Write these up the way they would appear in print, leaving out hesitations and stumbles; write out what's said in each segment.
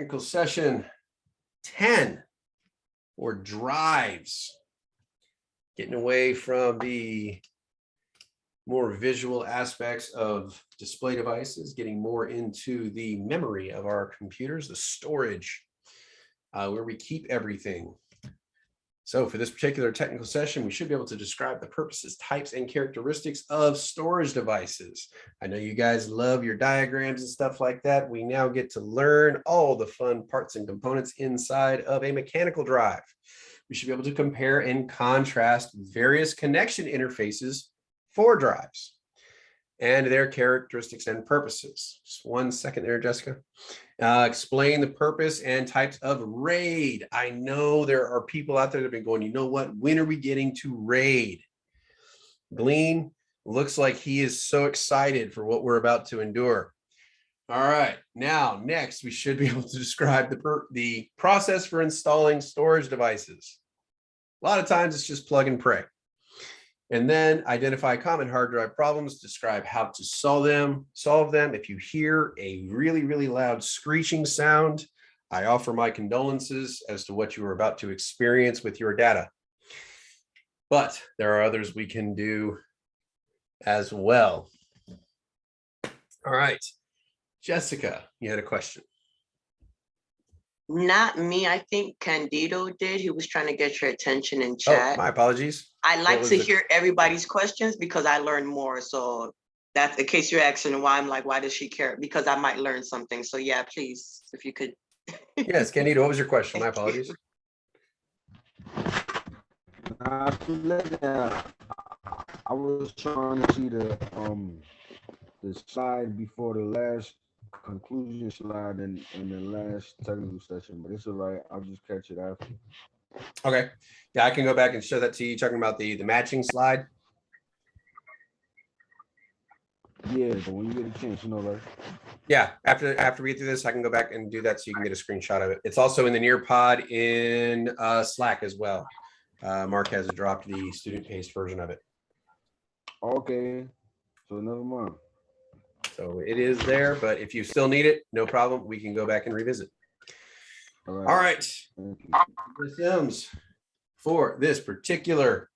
technical session 10 or drives. Getting away from the more visual aspects of display devices, getting more into the memory of our computers, the storage, where we keep everything. So for this particular technical session, we should be able to describe the purposes, types, and characteristics of storage devices. I know you guys love your diagrams and stuff like that. We now get to learn all the fun parts and components inside of a mechanical drive. We should be able to compare and contrast various connection interfaces for drives and their characteristics and purposes. Just 1 second there, Jessica. Explain the purpose and types of RAID. I know there are people out there that have been going, you know what, when are we getting to RAID? Glean looks like he is so excited for what we're about to endure. All right, now next we should be able to describe the process for installing storage devices. A lot of times it's just plug and pray. And then identify common hard drive problems, describe how to solve them. If you hear a really, really loud screeching sound, I offer my condolences as to what you are about to experience with your data. But there are others we can do as well. All right, Jessica, you had a question. Not me. I think Candido did. He was trying to get your attention in chat. Oh, my apologies. I like to hear everybody's questions because I learn more. So that's the case you're asking why I'm like, why does she care? Because I might learn something. So yeah, please, if you could. Yes, Candido, what was your question? My apologies. I was trying to see the slide before the last conclusion slide in the last technical session, but it's all right. I'll just catch it after. Okay. Yeah, I can go back and show that to you. Talking about the matching slide. Yeah, but when you get a chance, you know, right? Yeah, after we get through this, I can go back and do that so you can get a screenshot of it. It's also in the Nearpod in Slack as well. Mark has dropped the student paced version of it. Okay, so never mind. So it is there, but if you still need it, no problem. We can go back and revisit. All right. Sims, for this particular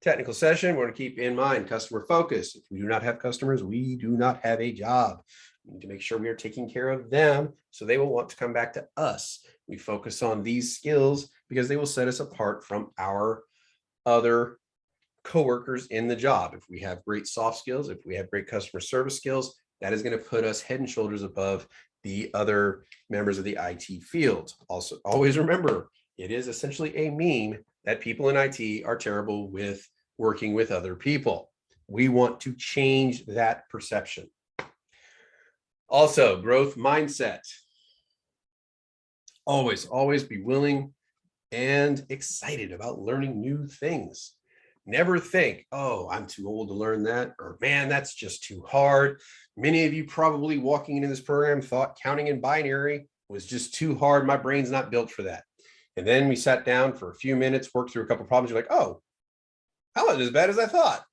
technical session, we're going to keep in mind customer focus. If we do not have customers, we do not have a job. We need to make sure we are taking care of them so they will want to come back to us. We focus on these skills because they will set us apart from our other coworkers in the job. If we have great soft skills, if we have great customer service skills, that is going to put us head and shoulders above the other members of the IT field. Also, always remember, it is essentially a meme that people in IT are terrible with working with other people. We want to change that perception. Also, growth mindset. Always be willing and excited about learning new things. Never think, oh, I'm too old to learn that, or man, that's just too hard. Many of you probably walking into this program thought counting in binary was just too hard. My brain's not built for that. And then we sat down for a few minutes, worked through a couple of problems. You're like, oh, that wasn't as bad as I thought.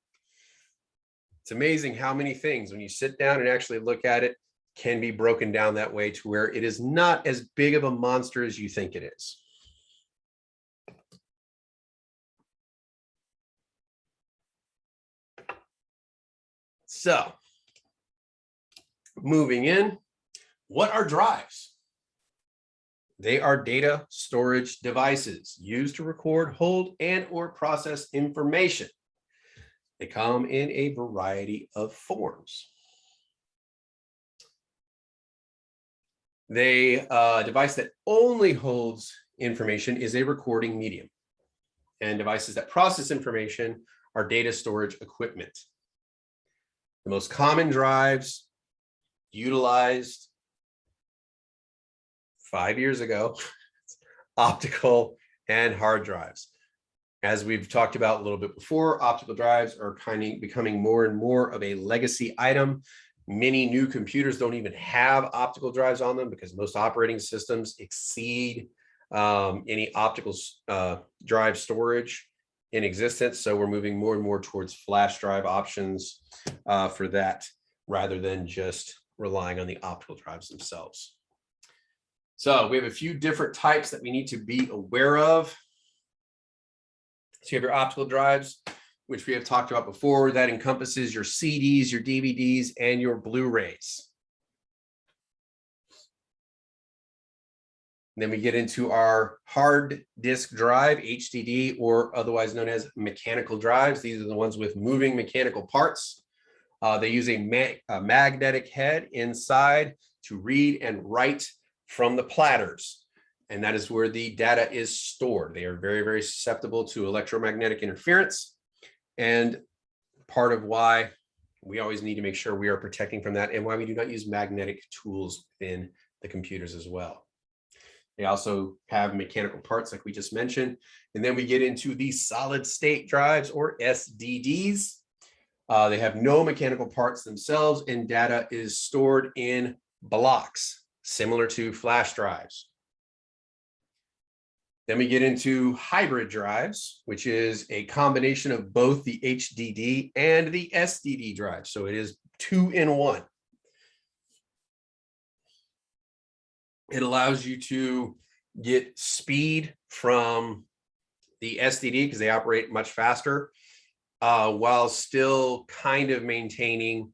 It's amazing how many things, when you sit down and actually look at it, can be broken down that way to where it is not as big of a monster as you think it is. So, moving in, what are drives? They are data storage devices used to record, hold, and or process information. They come in a variety of forms. A device that only holds information is a recording medium. And devices that process information are data storage equipment. The most common drives utilized 5 years ago, optical and hard drives. As we've talked about a little bit before, optical drives are becoming more and more of a legacy item. Many new computers don't even have optical drives on them because most operating systems exceed any optical drive storage in existence. So we're moving more and more towards flash drive options for that, rather than just relying on the optical drives themselves. So we have a few different types that we need to be aware of. So you have your optical drives, which we have talked about before. That encompasses your CDs, your DVDs, and your Blu-rays. Then we get into our hard disk drive, HDD, or otherwise known as mechanical drives. These are the ones with moving mechanical parts. They use a magnetic head inside to read and write from the platters. And that is where the data is stored. They are very, very susceptible to electromagnetic interference. And part of why we always need to make sure we are protecting from that and why we do not use magnetic tools within the computers as well. They also have mechanical parts like we just mentioned. And then we get into the solid state drives or SDDs. They have no mechanical parts themselves and data is stored in blocks, similar to flash drives. Then we get into hybrid drives, which is a combination of both the HDD and the SDD drive. So it is 2 in 1. It allows you to get speed from the SDD because they operate much faster, while still kind of maintaining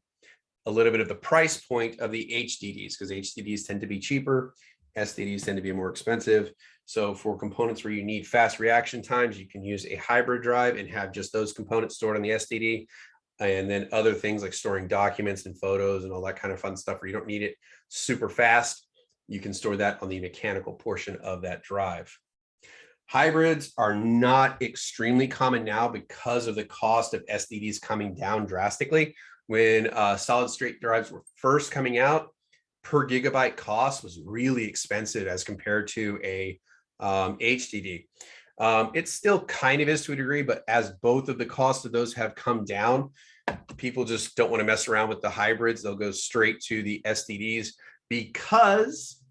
a little bit of the price point of the HDDs, because HDDs tend to be cheaper, SDDs tend to be more expensive. So for components where you need fast reaction times, you can use a hybrid drive and have just those components stored on the SDD. And then other things like storing documents and photos and all that kind of fun stuff where you don't need it super fast, you can store that on the mechanical portion of that drive. Hybrids are not extremely common now because of the cost of SDDs coming down drastically. When solid state drives were first coming out, per gigabyte cost was really expensive as compared to a HDD. It still kind of is to a degree, but as both of the costs of those have come down, people just don't want to mess around with the hybrids. They'll go straight to the SDDs because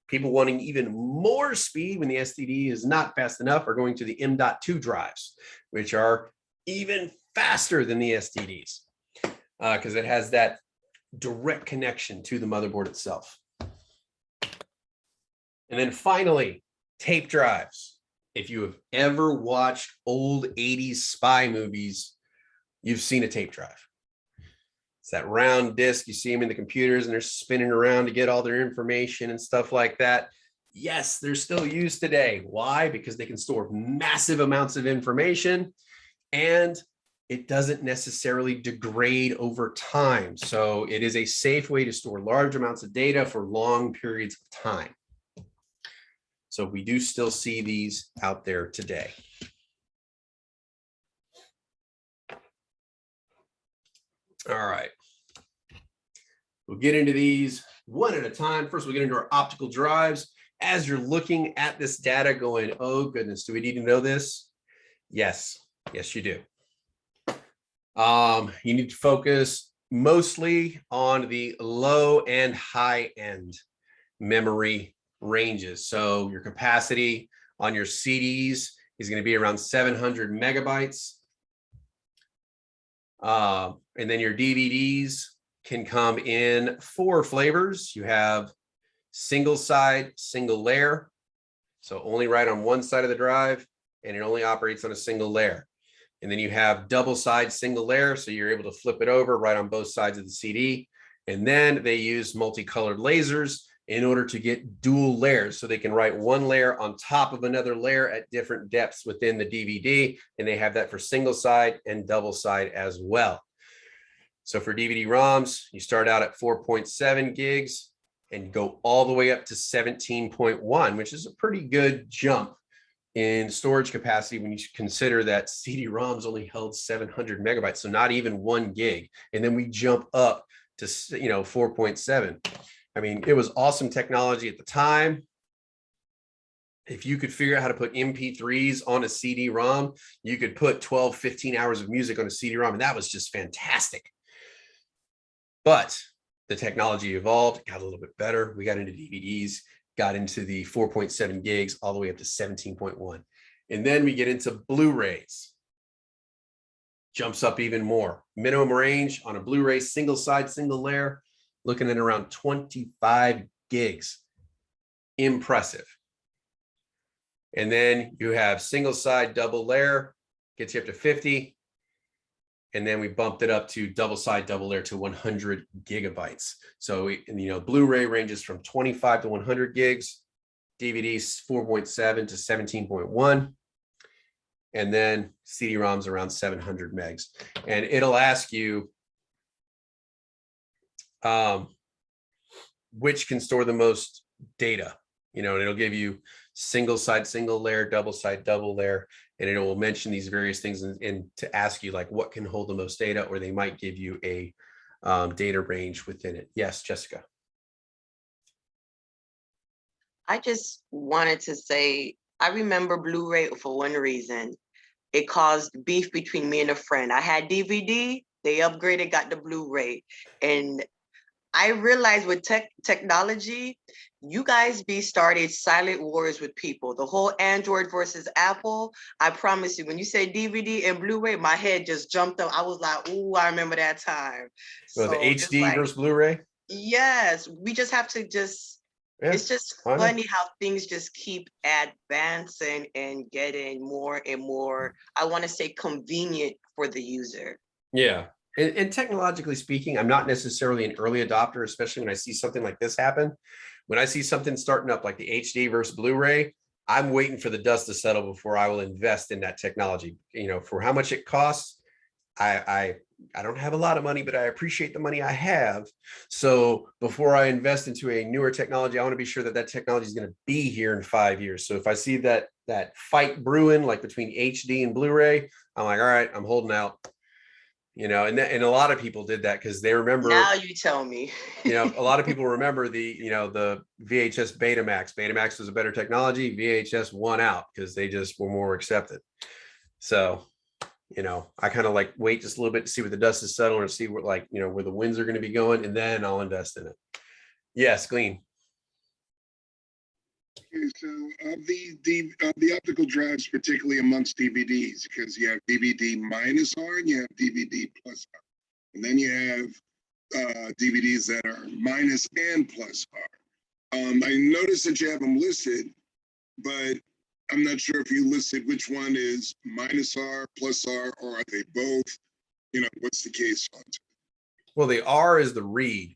people wanting even more speed when the SDD is not fast enough are going to the M.2 drives, which are even faster than the SDDs because it has that direct connection to the motherboard itself. And then finally, tape drives. If you have ever watched old 80s spy movies, you've seen a tape drive. It's that round disc, you see them in the computers and they're spinning around to get all their information and stuff like that. Yes, they're still used today. Why? Because they can store massive amounts of information and it doesn't necessarily degrade over time. So it is a safe way to store large amounts of data for long periods of time. So we do still see these out there today. All right. We'll get into these one at a time. First, we'll get into our optical drives. As you're looking at this data going, oh goodness, do we need to know this? Yes, yes, you do. You need to focus mostly on the low and high end memory ranges. So your capacity on your CDs is going to be around 700 megabytes. And then your DVDs can come in 4 flavors. You have single side, single layer. So only write on one side of the drive and it only operates on a single layer. And then you have double side, single layer. So you're able to flip it over right on both sides of the CD. And then they use multicolored lasers in order to get dual layers. So they can write one layer on top of another layer at different depths within the DVD. And they have that for single side and double side as well. So for DVD-ROMs, you start out at 4.7 gigs and go all the way up to 17.1, which is a pretty good jump in storage capacity when you consider that CD-ROMs only held 700 megabytes, so not even 1 gig. And then we jump up to 4.7. I mean, it was awesome technology at the time. If you could figure out how to put MP3s on a CD-ROM, you could put 12, 15 hours of music on a CD-ROM, and that was just fantastic. But the technology evolved, got a little bit better. We got into DVDs, got into the 4.7 gigs all the way up to 17.1. And then we get into Blu-rays. Jumps up even more. Minimum range on a Blu-ray, single side, single layer, looking at around 25 gigs. impressive. And then you have single side, double layer, gets you up to 50. And then we bumped it up to double side, double layer to 100 gigabytes. So, Blu-ray ranges from 25 to 100 gigs, DVDs 4.7 to 17.1. And then CD-ROMs around 700 megs. And it'll ask you which can store the most data, and it'll give you single side, single layer, double side, double layer, and it will mention these various things and to ask you like what can hold the most data, or they might give you a data range within it. Yes, Jessica. I just wanted to say, I remember Blu-ray for one reason. It caused beef between me and a friend. I had DVD, they upgraded, got the Blu-ray. And I realized with technology, you guys started silent wars with people. The whole Android versus Apple. I promise you, when you say DVD and Blu-ray, my head just jumped up. I was like, "Ooh, I remember that time." So the HD versus Blu-ray. Yes, we just have to Yeah, it's just funny how things just keep advancing and getting more and more, I want to say, convenient for the user. Yeah. And technologically speaking, I'm not necessarily an early adopter, especially when I see something like this happen. When I see something starting up like the HD versus Blu-ray, I'm waiting for the dust to settle before I will invest in that technology. For how much it costs, I don't have a lot of money, but I appreciate the money I have. So before I invest into a newer technology, I want to be sure that technology is going to be here in 5 years. So if I see that fight brewing, like between HD and Blu-ray, I'm like, all right, I'm holding out. And a lot of people did that because they remember. Now you tell me. A lot of people remember the VHS Betamax. Betamax was a better technology. VHS won out because they just were more accepted. So, I kind of like wait just a little bit to see where the dust is settled and see where where the winds are going to be going, and then I'll invest in it. Yes, Glean. Okay, so the optical drives, particularly amongst DVDs, because you have DVD minus R and you have DVD plus R, and then you have DVDs that are minus and plus R. I noticed that you have them listed, but I'm not sure if you listed which one is minus R, plus R, or are they both? What's the case on it? Well, the R is the read.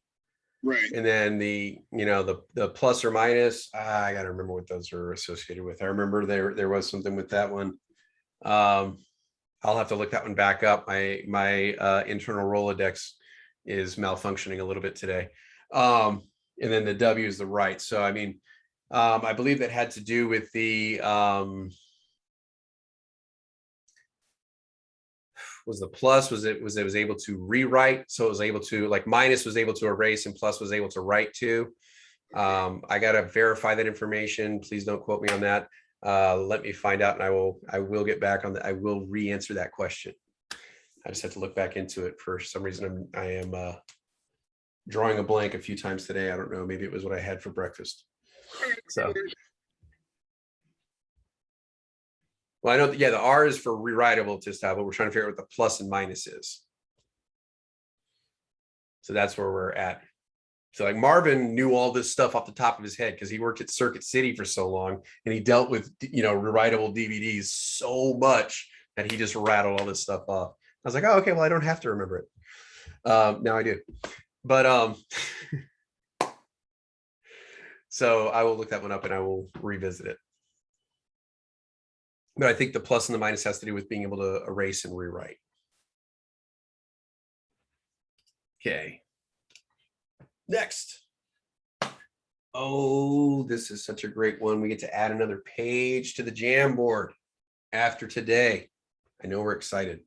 Right. And then the plus or minus, I got to remember what those are associated with. I remember there was something with that one. I'll have to look that one back up. My internal Rolodex is malfunctioning a little bit today. And then the W is the right. So, I mean, I believe that had to do with the, was the plus it was able to rewrite. So it was able to, like, minus was able to erase and plus was able to write to. I got to verify that information. Please don't quote me on that. Let me find out, and I will get back on that. I will re-answer that question. I just have to look back into it. For some reason, I am drawing a blank a few times today. I don't know. Maybe it was what I had for breakfast. So. Well, I know that, yeah, the R is for rewritable to style, but we're trying to figure out what the plus and minus is. So that's where we're at. So like Marvin knew all this stuff off the top of his head because he worked at Circuit City for so long, and he dealt with, rewritable DVDs so much that he just rattled all this stuff off. I was like, oh, okay, well, I don't have to remember it. Now I do. But so I will look that one up and I will revisit it. But I think the plus and the minus has to do with being able to erase and rewrite. Okay. Next. Oh, this is such a great one. We get to add another page to the Jamboard after today. I know we're excited.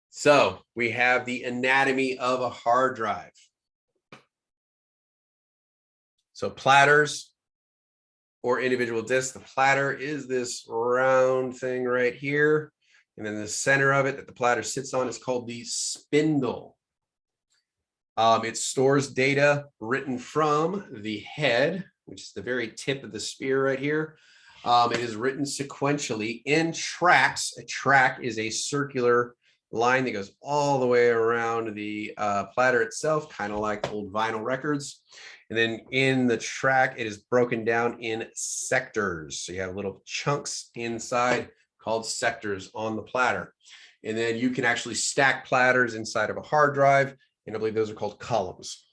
So we have the anatomy of a hard drive. So platters or individual discs. The platter is this round thing right here. And then the center of it that the platter sits on is called the spindle. It stores data written from the head, which is the very tip of the spear right here. It is written sequentially in tracks. A track is a circular line that goes all the way around the platter itself, kind of like old vinyl records. And then in the track, it is broken down in sectors. So you have little chunks inside called sectors on the platter. And then you can actually stack platters inside of a hard drive. And I believe those are called columns.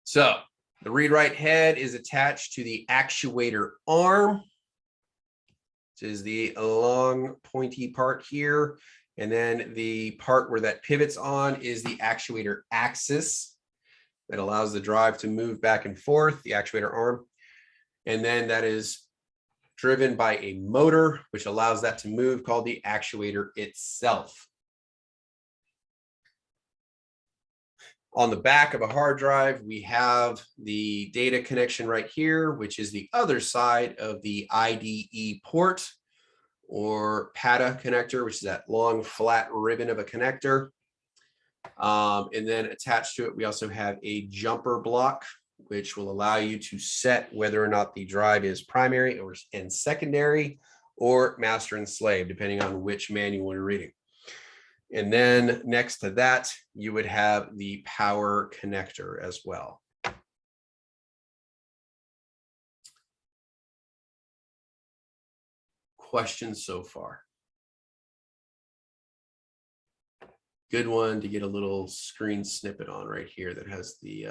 So the read-write head is attached to the actuator arm, which is the long pointy part here. And then the part where that pivots on is the actuator axis that allows the drive to move back and forth, the actuator arm. And then that is driven by a motor, which allows that to move, called the actuator itself. On the back of a hard drive, we have the data connection right here, which is the other side of the IDE port or PATA connector, which is that long flat ribbon of a connector. And then attached to it, we also have a jumper block, which will allow you to set whether or not the drive is primary and secondary, or master and slave, depending on which manual you're reading. And then next to that, you would have the power connector as well. Questions so far? Good one to get a little screen snippet on right here that has the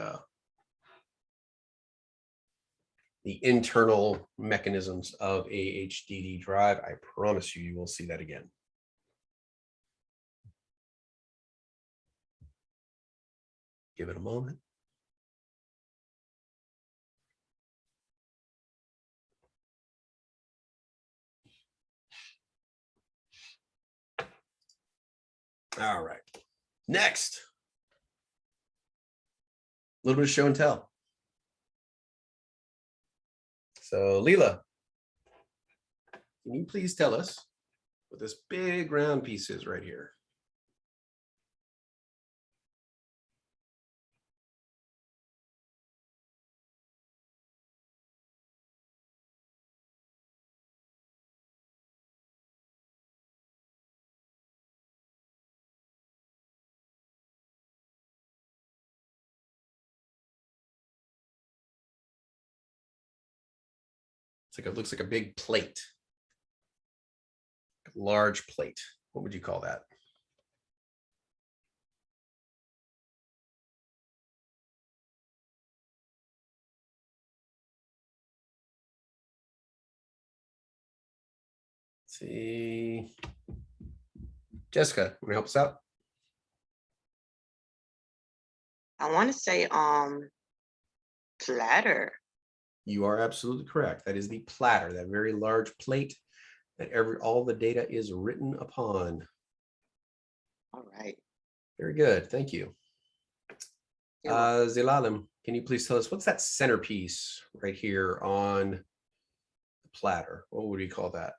internal mechanisms of a HDD drive. I promise you, you will see that again. Give it a moment. All right. Next, a little bit of show and tell. So Leela, can you please tell us what this big round piece is right here? It looks like a big plate, large plate. What would you call that? Let's see, Jessica, want to help us out? I want to say platter. You are absolutely correct. That is the platter, that very large plate that all the data is written upon. All right. Very good. Thank you. Zilalem, can you please tell us what's that centerpiece right here on the platter? What would we call that?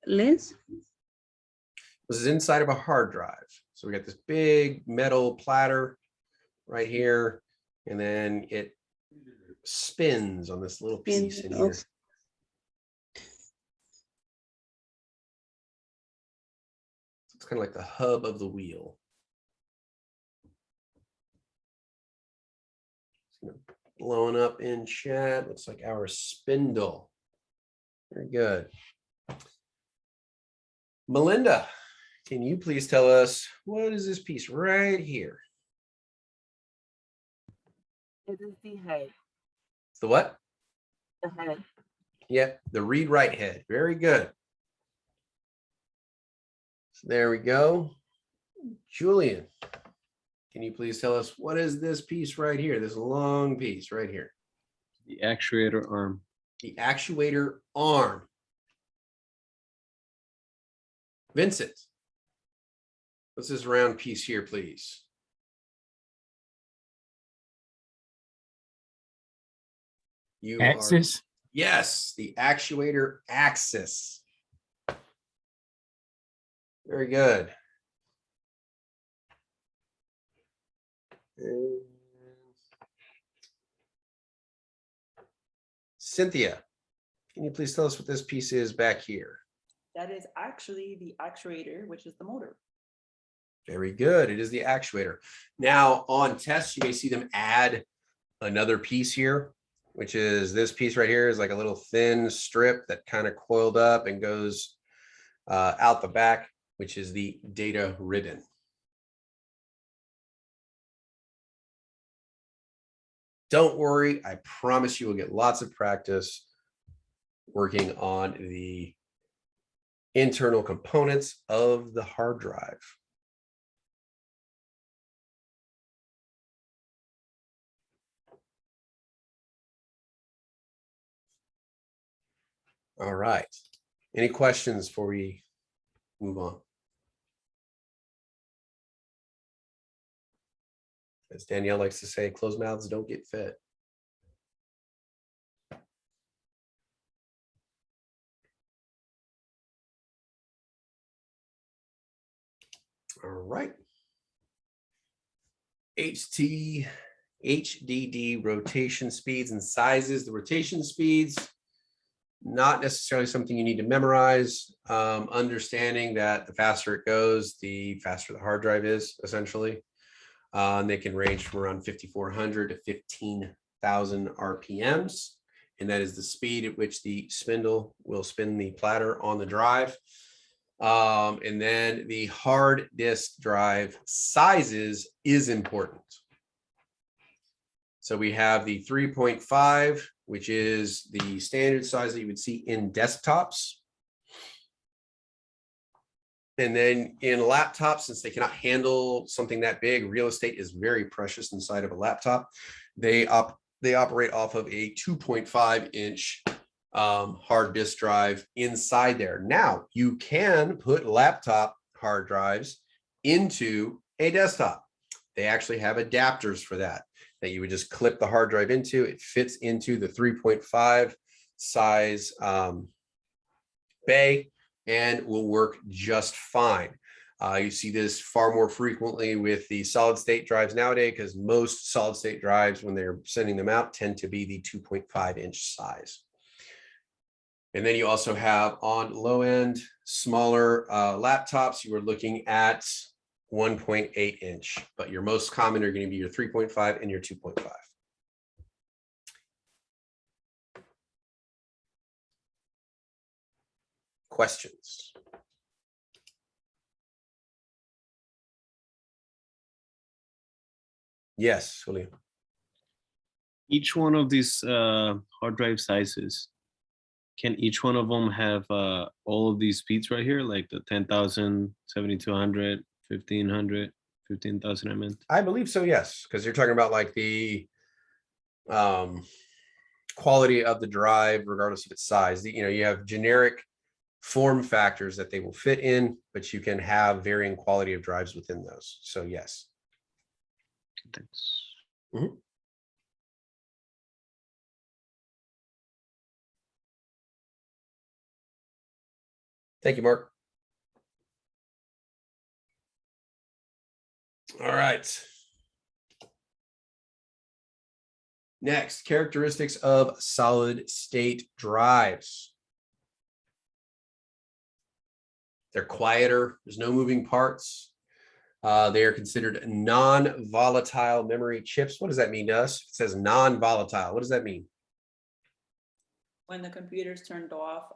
Lens. This is inside of a hard drive. So we got this big metal platter right here, and then it spins on this little piece in here. It's kind of like the hub of the wheel. Blowing up in chat. Looks like our spindle. Very good. Melinda, can you please tell us what is this piece right here? It is the head. It's the what? The head. Yep, the read-write head. Very good. So there we go. Julian, can you please tell us what is this piece right here? This long piece right here. The actuator arm. The actuator arm. Vincent, what's this round piece here, please? You Axis. Yes, the actuator axis. Very good. And Cynthia, can you please tell us what this piece is back here? That is actually the actuator, which is the motor. Very good. It is the actuator. Now on tests, you may see them add another piece here, which is this piece right here is like a little thin strip that kind of coiled up and goes out the back, which is the data ribbon. Don't worry, I promise you will get lots of practice working on the internal components of the hard drive. All right. Any questions before we move on? As Danielle likes to say, closed mouths don't get fed. All right. HDD rotation speeds and sizes. The rotation speeds, not necessarily something you need to memorize. Understanding that the faster it goes, the faster the hard drive is, essentially. And they can range from around 5,400 to 15,000 RPMs. And that is the speed at which the spindle will spin the platter on the drive. And then the hard disk drive sizes is important. So we have the 3.5, which is the standard size that you would see in desktops. And then in laptops, since they cannot handle something that big, real estate is very precious inside of a laptop. They operate off of a 2.5-inch hard disk drive inside there. Now, you can put laptop hard drives into a desktop. They actually have adapters for that you would just clip the hard drive into. It fits into the 3.5 size bay and will work just fine. You see this far more frequently with the solid state drives nowadays, because most solid state drives, when they're sending them out, tend to be the 2.5-inch size. And then you also have on low end, smaller laptops, you are looking at 1.8-inch, but your most common are going to be your 3.5 and your 2.5. Questions? Yes, William. Each one of these hard drive sizes, can each one of them have all of these speeds right here, like the 10,000, 7,200, 1,500, 15,000, I meant? I believe so, yes, because you're talking about like the quality of the drive, regardless of its size. You have generic form factors that they will fit in, but you can have varying quality of drives within those. So yes. Thanks. Mm-hmm. Thank you, Mark. All right. Next, characteristics of solid state drives. They're quieter. There's no moving parts. They are considered non-volatile memory chips. What does that mean to us? It says non-volatile. What does that mean? When the computer's turned off,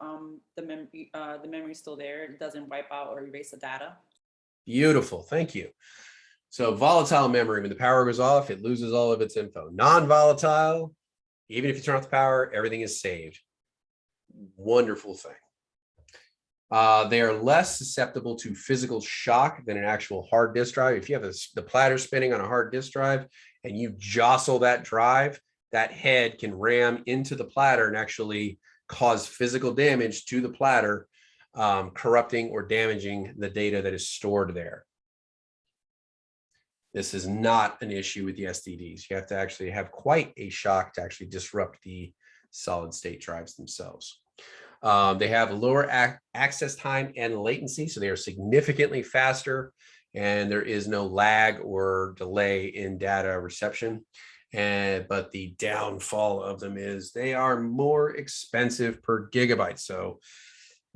the memory's still there. It doesn't wipe out or erase the data. Beautiful. Thank you. So volatile memory, when the power goes off, it loses all of its info. Non-volatile, even if you turn off the power, everything is saved. Wonderful thing. They are less susceptible to physical shock than an actual hard disk drive. If you have the platter spinning on a hard disk drive and you jostle that drive, that head can ram into the platter and actually cause physical damage to the platter, corrupting or damaging the data that is stored there. This is not an issue with the SSDs. You have to actually have quite a shock to actually disrupt the solid state drives themselves. They have lower access time and latency, so they are significantly faster, and there is no lag or delay in data reception. But the downfall of them is they are more expensive per gigabyte. So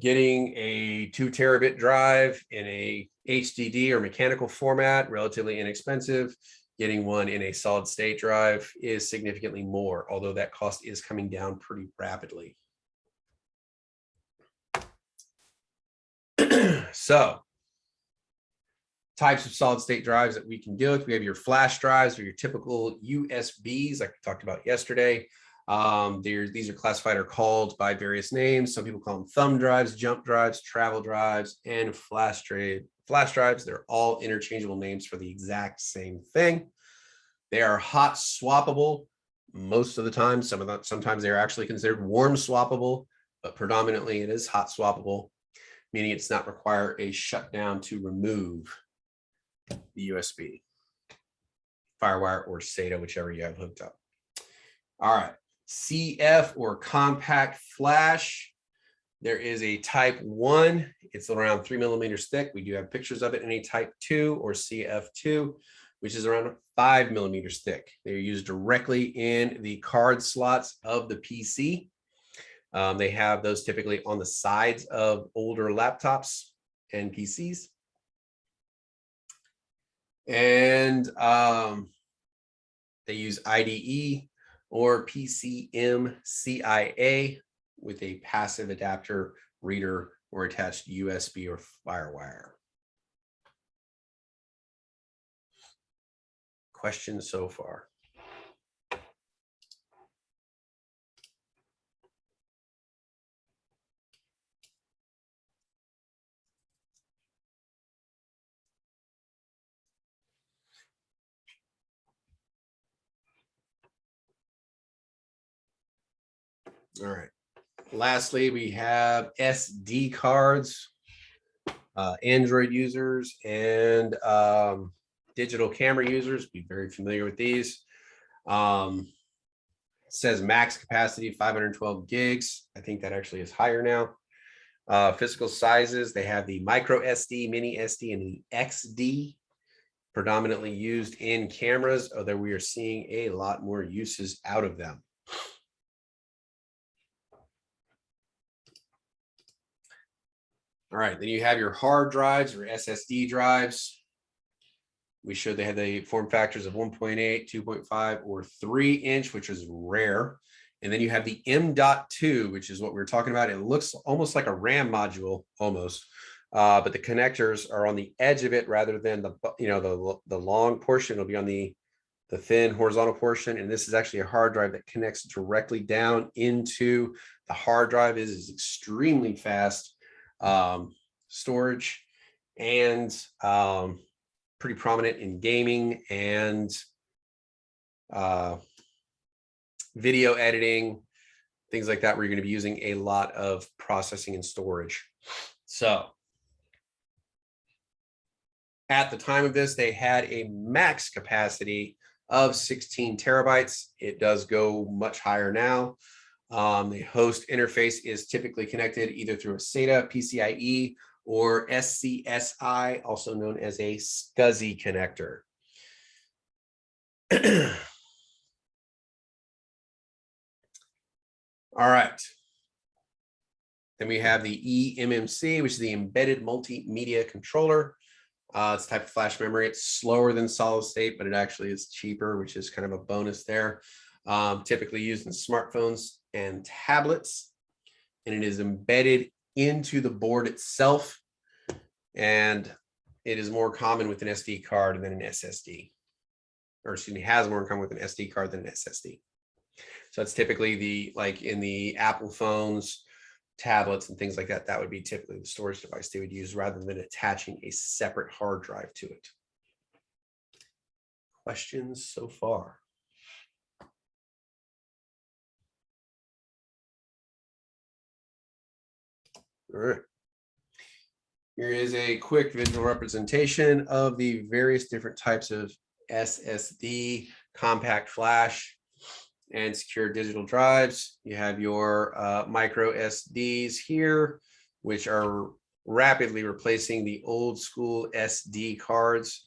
Getting a 2 terabit drive in a HDD or mechanical format, relatively inexpensive. Getting one in a solid state drive is significantly more, although that cost is coming down pretty rapidly. So, types of solid state drives that we can deal with. We have your flash drives or your typical USBs, like we talked about yesterday. These are classified or called by various names. Some people call them thumb drives, jump drives, travel drives, and flash drives. They're all interchangeable names for the exact same thing. They are hot swappable most of the time. Sometimes they are actually considered warm swappable, but predominantly it is hot swappable, meaning it's not require a shutdown to remove the USB, FireWire, or SATA, whichever you have hooked up. All right, CF or compact flash. There is a type 1. It's around 3 millimeters thick. We do have pictures of it in a type 2 or CF2, which is around 5 millimeters thick. They're used directly in the card slots of the PC. They have those typically on the sides of older laptops and PCs. And they use IDE or PCMCIA with a passive adapter, reader, or attached USB or FireWire. Questions so far? All right. Lastly, we have SD cards, Android users and digital camera users. Be very familiar with these. It says max capacity 512 gigs. I think that actually is higher now. Physical sizes, they have the micro SD, mini SD, and the XD, predominantly used in cameras, although we are seeing a lot more uses out of them. All right, then you have your hard drives or SSD drives. We showed they had the form factors of 1.8, 2.5, or 3-inch, which is rare. And then you have the M.2, which is what we were talking about. It looks almost like a RAM module, almost, but the connectors are on the edge of it rather than the long portion. It'll be on the thin horizontal portion. And this is actually a hard drive that connects directly down into the hard drive. It is extremely fast storage and pretty prominent in gaming and video editing, things like that, where you're going to be using a lot of processing and storage. So at the time of this, they had a max capacity of 16 terabytes. It does go much higher now. The host interface is typically connected either through a SATA, PCIe, or SCSI, also known as a SCSI connector. All right. Then we have the eMMC, which is the Embedded Multimedia Controller. It's a type of flash memory. It's slower than solid state, but it actually is cheaper, which is kind of a bonus there. Typically used in smartphones and tablets, and it is embedded into the board itself. And it is more common with an SD card than an SSD, or excuse me, has more in common with an SD card than an SSD. So it's typically like in the Apple phones, tablets, and things like that, that would be typically the storage device they would use rather than attaching a separate hard drive to it. Questions so far? All right. Here is a quick visual representation of the various different types of SSD, compact flash, and secure digital drives. You have your micro SDs here, which are rapidly replacing the old school SD cards.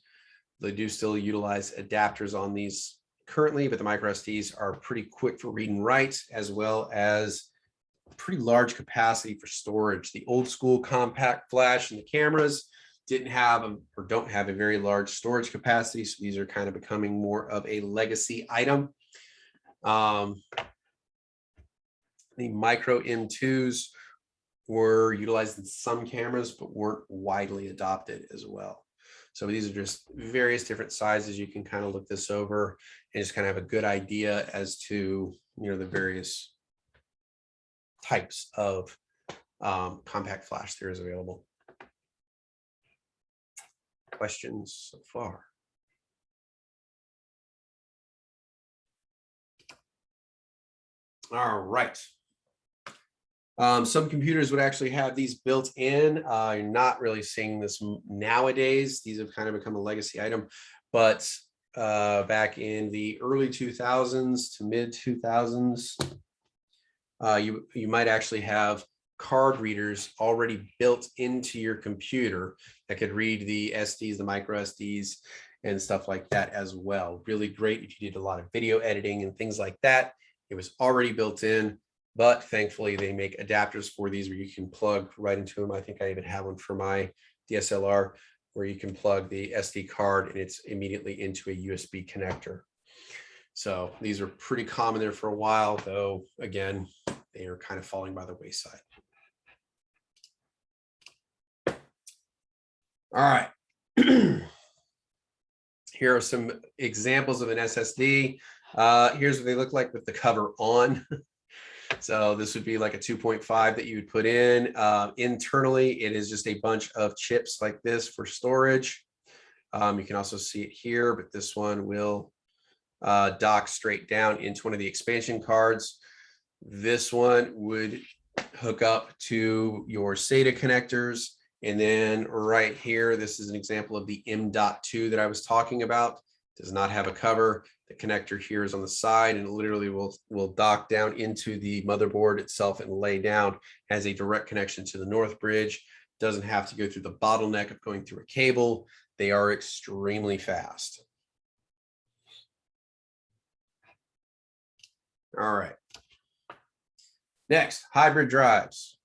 They do still utilize adapters on these currently, but the micro SDs are pretty quick for read and write, as well as pretty large capacity for storage. The old school compact flash and the cameras didn't have or don't have a very large storage capacity. So these are kind of becoming more of a legacy item. The micro M2s were utilized in some cameras, but weren't widely adopted as well. So these are just various different sizes. You can kind of look this over and just kind of have a good idea as to, the various types of compact flash there is available. Questions so far? All right. Some computers would actually have these built in. You're not really seeing this nowadays. These have kind of become a legacy item, but back in the early 2000s to mid 2000s, you might actually have card readers already built into your computer that could read the SDs, the micro SDs, and stuff like that as well. Really great if you did a lot of video editing and things like that. It was already built in, but thankfully they make adapters for these where you can plug right into them. I think I even have one for my DSLR where you can plug the SD card and it's immediately into a USB connector. So these are pretty common there for a while, though, again, they are kind of falling by the wayside. All right. Here are some examples of an SSD. Here's what they look like with the cover on. So this would be like a 2.5 that you would put in. Internally, it is just a bunch of chips like this for storage. You can also see it here, but this one will dock straight down into one of the expansion cards. This one would hook up to your SATA connectors. And then right here, this is an example of the M.2 that I was talking about. Does not have a cover. The connector here is on the side and literally will dock down into the motherboard itself and lay down. Has a direct connection to the North Bridge. Doesn't have to go through the bottleneck of going through a cable. They are extremely fast. All right. Next, hybrid drives.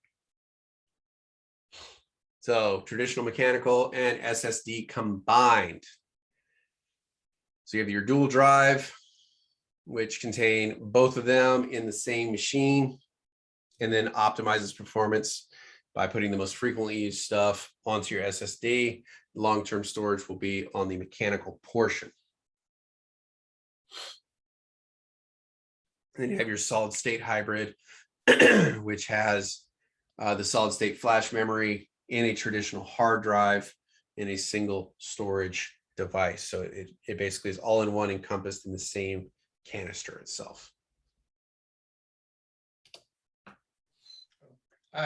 So traditional mechanical and SSD combined. So you have your dual drive, which contain both of them in the same machine, and then optimizes performance by putting the most frequently used stuff onto your SSD. Long-term storage will be on the mechanical portion. And then you have your solid state hybrid, which has the solid state flash memory in a traditional hard drive in a single storage device. So it basically is all in one, encompassed in the same canister itself.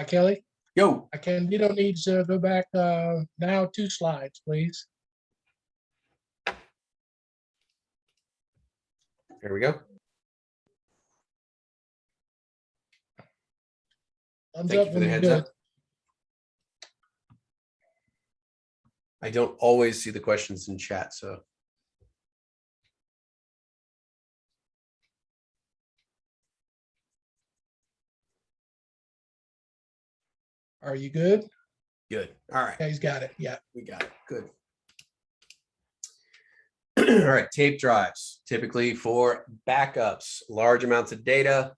Kelly, Yo, you don't need to go back now 2 slides, please. there we go. Thumbs Thank up you for when the you're heads good. up. I don't always see the questions in chat, so. Are you good? Good. All right. Yeah, he's got it. Yeah. We got it. Good. All right. Tape drives, typically for backups, large amounts of data.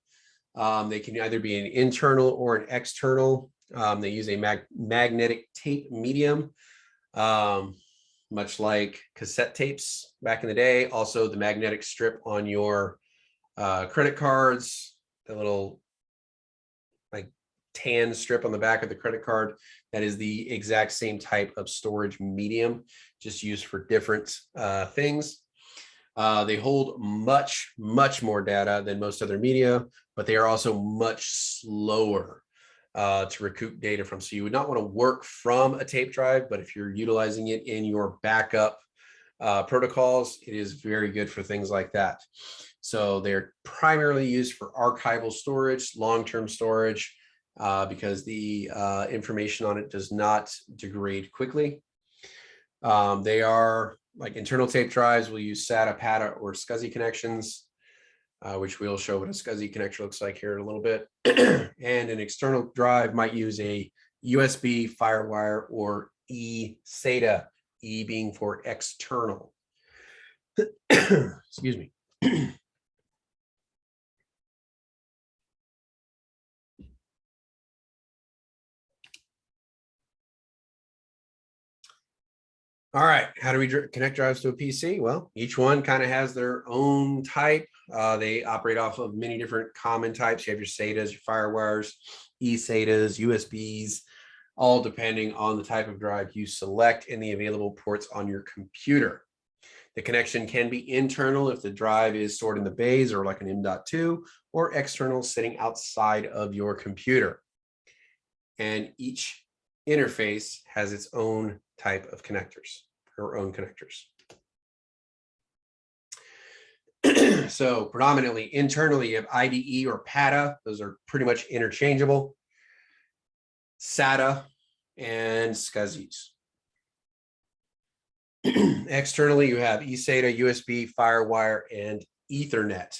They can either be an internal or an external. They use a magnetic tape medium, much like cassette tapes back in the day. Also, the magnetic strip on your credit cards, the little like tan strip on the back of the credit card, that is the exact same type of storage medium, just used for different things. They hold much more data than most other media, but they are also much slower to recoup data from. So you would not want to work from a tape drive, but if you're utilizing it in your backup protocols, it is very good for things like that. So they're primarily used for archival storage, long-term storage, because the information on it does not degrade quickly. They are like internal tape drives will use SATA, PATA, or SCSI connections. which we'll show what a SCSI connector looks like here in a little bit. And an external drive might use a USB, FireWire, or eSATA, E being for external. Excuse me. All right, how do we connect drives to a PC? Well, each one kind of has their own type. They operate off of many different common types. You have your SATAs, your FireWires, eSATAs, USBs, all depending on the type of drive you select and the available ports on your computer. The connection can be internal if the drive is stored in the bays or like an M.2, or external sitting outside of your computer. And each interface has its own type of connectors, or own connectors. So predominantly internally, you have IDE or PATA. Those are pretty much interchangeable. SATA and SCSIs. Externally, you have eSATA, USB, FireWire, and Ethernet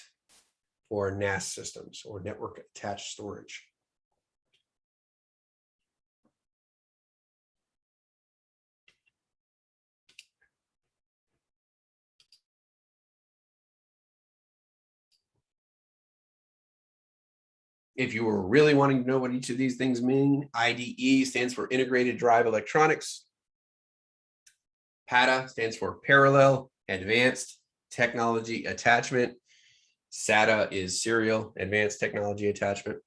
for NAS systems, or network attached storage. If you were really wanting to know what each of these things mean, IDE stands for Integrated Drive Electronics. PATA stands for Parallel Advanced Technology Attachment. SATA is Serial Advanced Technology Attachment.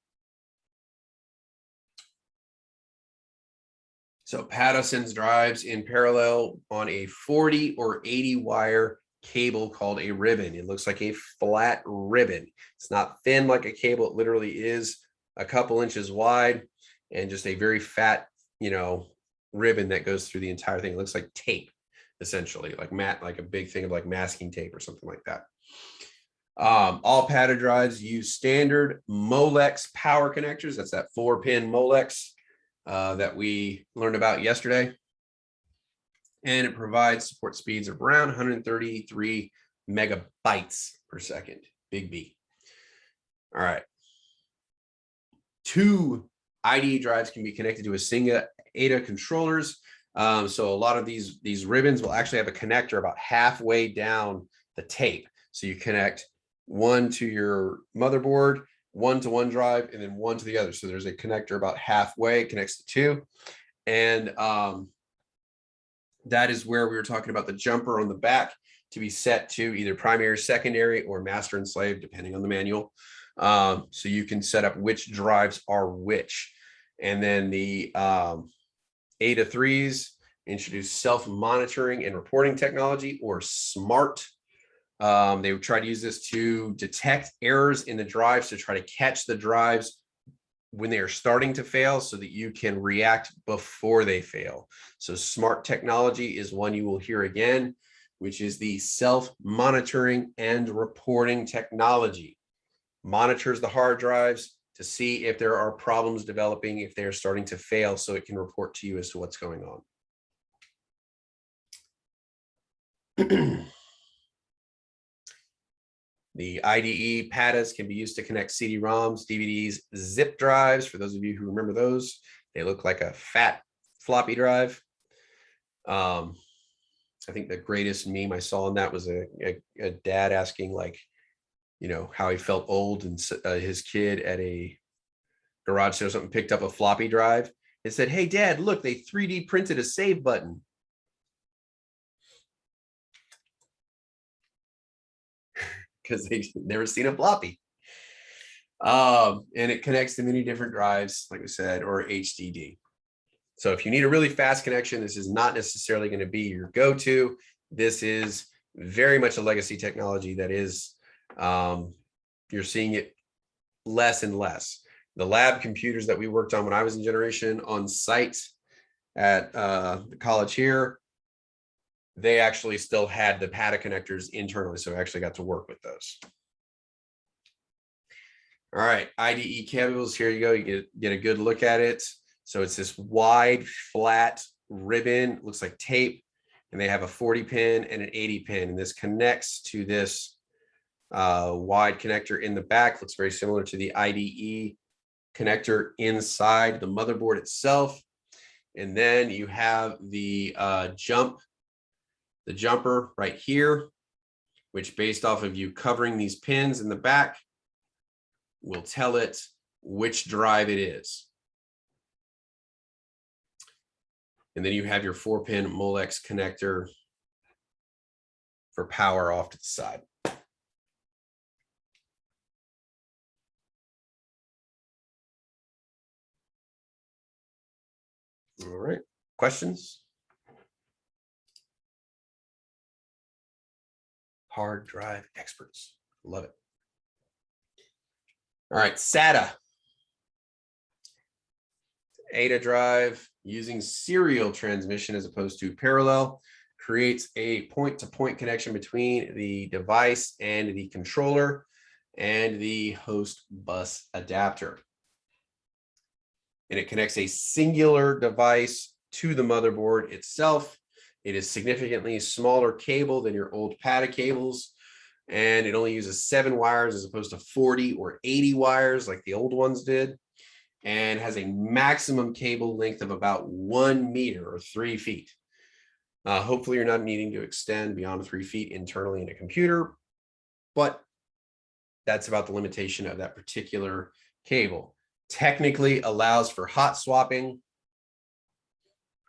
So PATA sends drives in parallel on a 40 or 80 wire cable called a ribbon. It looks like a flat ribbon. It's not thin like a cable. It literally is a couple inches wide and just a very fat, ribbon that goes through the entire thing. It looks like tape, essentially, like a big thing of like masking tape or something like that. All PATA drives use standard Molex power connectors. That's that 4-pin Molex that we learned about yesterday. And it provides support speeds of around 133 megabytes per second, big B. All right. 2 IDE drives can be connected to a single ADA controllers. So a lot of these ribbons will actually have a connector about halfway down the tape. So you connect one to your motherboard, one to one drive, and then one to the other. So there's a connector about halfway, it connects the two. And that is where we were talking about the jumper on the back to be set to either primary, secondary, or master and slave, depending on the manual. So you can set up which drives are which. And then the ADA 3s introduce self-monitoring and reporting technology, or SMART. They would try to use this to detect errors in the drives, to try to catch the drives when they are starting to fail so that you can react before they fail. So SMART technology is one you will hear again, which is the self-monitoring and reporting technology. Monitors the hard drives to see if there are problems developing, if they're starting to fail, so it can report to you as to what's going on. The IDE PATAs can be used to connect CD-ROMs, DVDs, zip drives. For those of you who remember those, they look like a fat floppy drive. I think the greatest meme I saw on that was a dad asking, how he felt old, and his kid at a garage sale or something picked up a floppy drive. It said, "Hey, Dad, look, they 3D printed a save button." Because they've never seen a floppy. And it connects to many different drives, like I said, or HDD. So if you need a really fast connection, this is not necessarily going to be your go-to. This is very much a legacy technology that is, you're seeing it less and less. The lab computers that we worked on when I was in generation on site at the college here, they actually still had the PATA connectors internally. So I actually got to work with those. All right, IDE cables, here you go. You get a good look at it. So it's this wide, flat ribbon, looks like tape, and they have a 40 pin and an 80 pin. And this connects to this Wide connector in the back, looks very similar to the IDE connector inside the motherboard itself. And then you have the jumper right here, which based off of you covering these pins in the back will tell it which drive it is. And then you have your 4-pin Molex connector for power off to the side. All right, questions? Hard drive experts, love it. All right, SATA. ATA drive using serial transmission as opposed to parallel creates a point-to-point connection between the device and the controller and the host bus adapter. And it connects a singular device to the motherboard itself. It is significantly smaller cable than your old PATA cables, and it only uses 7 wires as opposed to 40 or 80 wires like the old ones did, and has a maximum cable length of about 1 meter or 3 feet. Hopefully you're not needing to extend beyond 3 feet internally in a computer, but that's about the limitation of that particular cable. Technically allows for hot swapping.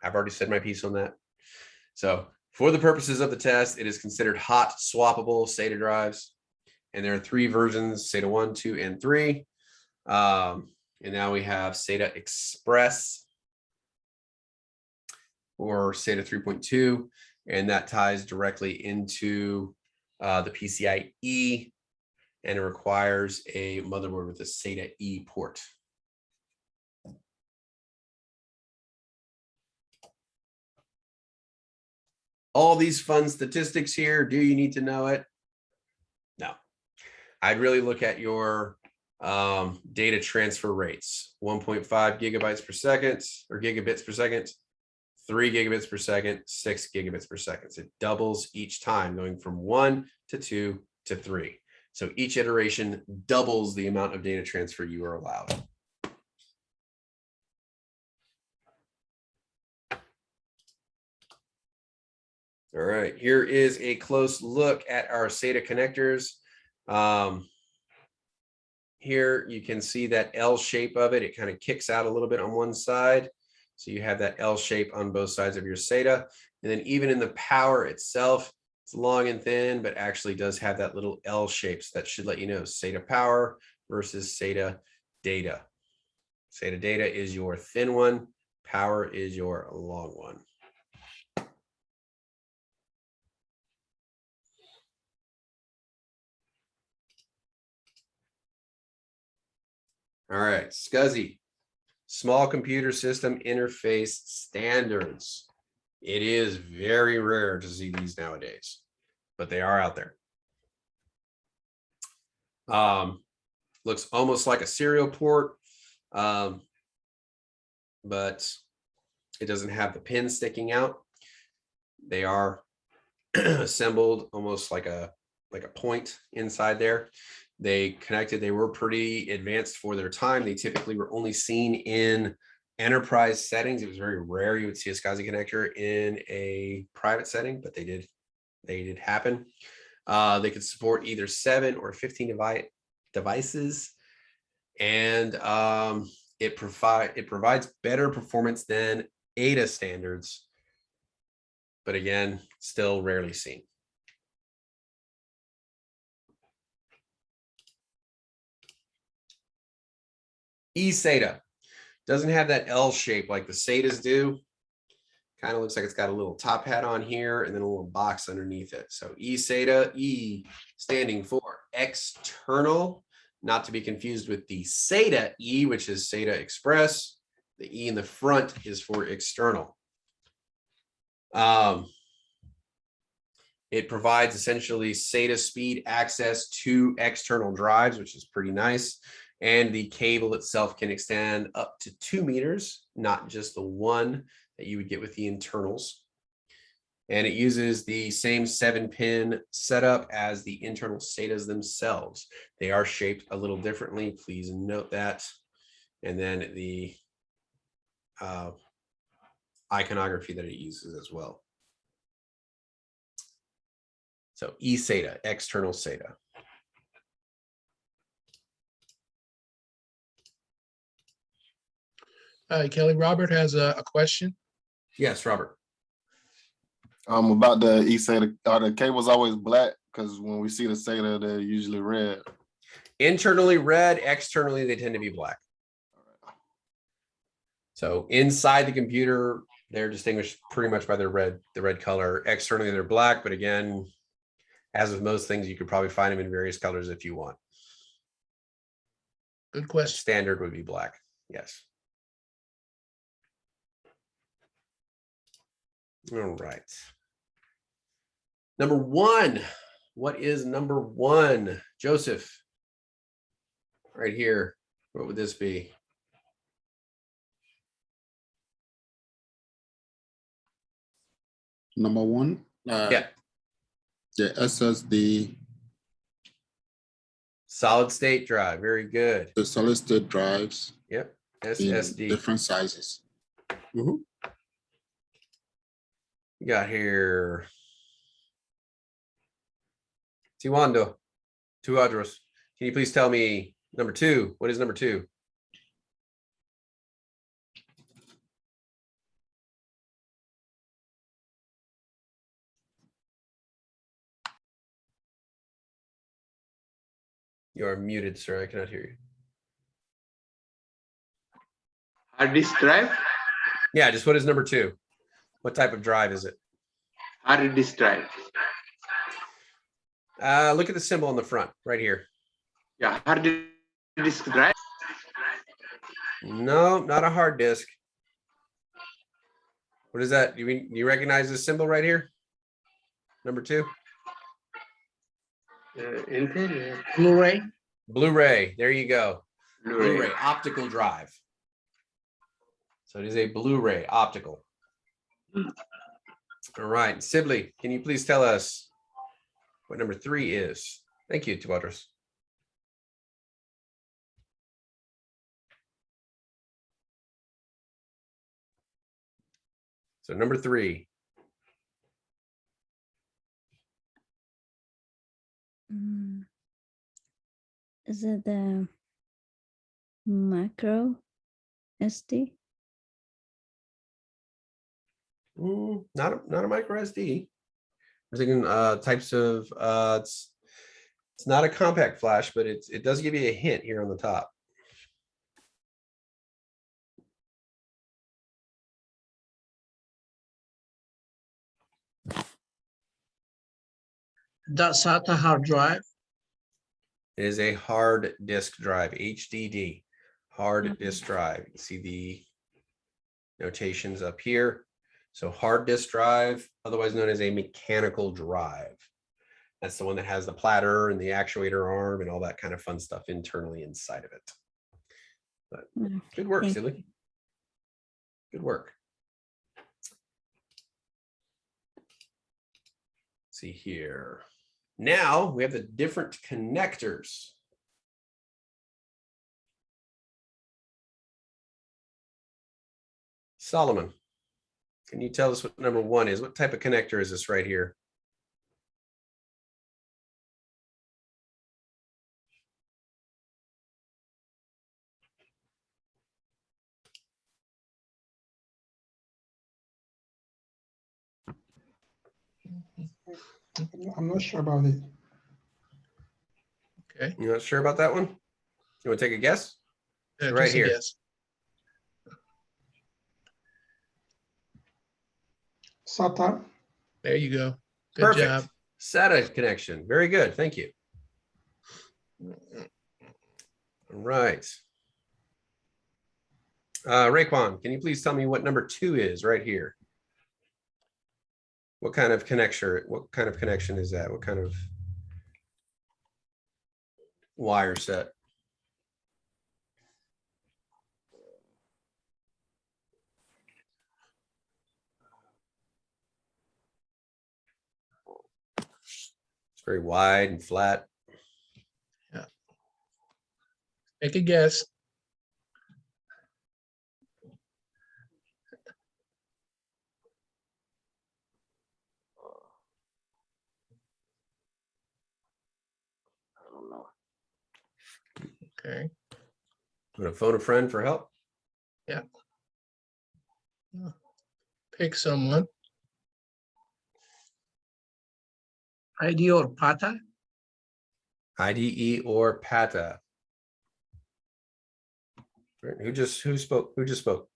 I've already said my piece on that. So for the purposes of the test, it is considered hot swappable SATA drives. And there are 3 versions, SATA 1, 2, and 3. And now we have SATA Express or SATA 3.2, and that ties directly into the PCIe, and it requires a motherboard with a SATA E port. All these fun statistics here, do you need to know it? No. I'd really look at your data transfer rates. 1.5 gigabytes per second or gigabits per second, 3 gigabits per second, 6 gigabits per second. It doubles each time, going from 1 to 2 to 3. So each iteration doubles the amount of data transfer you are allowed. All right, here is a close look at our SATA connectors. Here you can see that L shape of it. It kind of kicks out a little bit on one side. So you have that L shape on both sides of your SATA. And then even in the power itself, it's long and thin, but actually does have that little L shape. So that should let you know SATA power versus SATA data. SATA data is your thin one. Power is your long one. All right, SCSI, Small Computer System Interface Standards. It is very rare to see these nowadays, but they are out there. Looks almost like a serial port, but it doesn't have the pin sticking out. They are assembled almost like a point inside there. They connected, they were pretty advanced for their time. They typically were only seen in enterprise settings. It was very rare you would see a SCSI connector in a private setting, but they did happen. They could support either 7 or 15 devices, and it provides better performance than ATA standards, but again, still rarely seen. eSATA doesn't have that L shape like the SATAs do. Kind of looks like it's got a little top hat on here and then a little box underneath it. So eSATA, E standing for external, not to be confused with the SATA E, which is SATA Express. The E in the front is for external. It provides essentially SATA speed access to external drives, which is pretty nice. And the cable itself can extend up to 2 meters, not just the one that you would get with the internals. And it uses the same 7-pin setup as the internal SATAs themselves. They are shaped a little differently. Please note that. And then the iconography that it uses as well. So eSATA, external SATA. Kelly, Robert has a question. Yes, Robert. About the eSATA, are the cables always black? Because when we see the SATA, they're usually red. Internally red, externally they tend to be black. So inside the computer, they're distinguished pretty much by the red color. Externally, they're black, but again, as with most things, you could probably find them in various colors if you want. Good question. Standard would be black. Yes. All right. Number 1. What is number 1? Joseph. Right here. What would this be? Number 1. Yeah. The SSD, Solid state drive. Very good. the solid state drives Yep. in SSD. different sizes. We got here. Tiwando, Tuadros. Can you please tell me number 2? What is number 2? You are muted, sir. I cannot hear you. Hard disk drive? Yeah, just what is number 2? What type of drive is it? Hard disk drive. Look at the symbol on the front, right here. Yeah, hard disk drive. No, not a hard disk. What is that? Do you recognize this symbol right here? Number 2? Intel. Blu-ray. Blu-ray. There you go. Blu-ray. Blu-ray optical drive. So it is a Blu-ray optical. All right, Sibley, can you please tell us what number 3 is? Thank you, Tuadros. So number 3. Is it the macro SD? Not a micro SD. I'm thinking types of it's not a compact flash, but it does give you a hint here on the top. SATA hard drive. It is a hard disk drive, HDD, hard disk drive. You see the notations up here. So hard disk drive, otherwise known as a mechanical drive. That's the one that has the platter and the actuator arm and all that kind of fun stuff internally inside of it. But good work, Silly. Good work. Let's see here. Now we have the different connectors. Solomon, can you tell us what number 1 is? What type of connector is this right here? I'm not sure about it. Okay. You're not sure about that one? You want to take a guess? Yeah, Right just a here. guess. SATA. There you go. Good Perfect. job. SATA connection. Very good. Thank you. All right. Raekwon, can you please tell me what number 2 is right here? What kind of connection? What kind of connection is that? What kind of wire set? very wide and flat. Take a guess. I don't know. Okay. I'm gonna phone a friend for help. Yeah. Pick someone. ID or PATA? IDE or PATA. Right, who spoke? Who just spoke?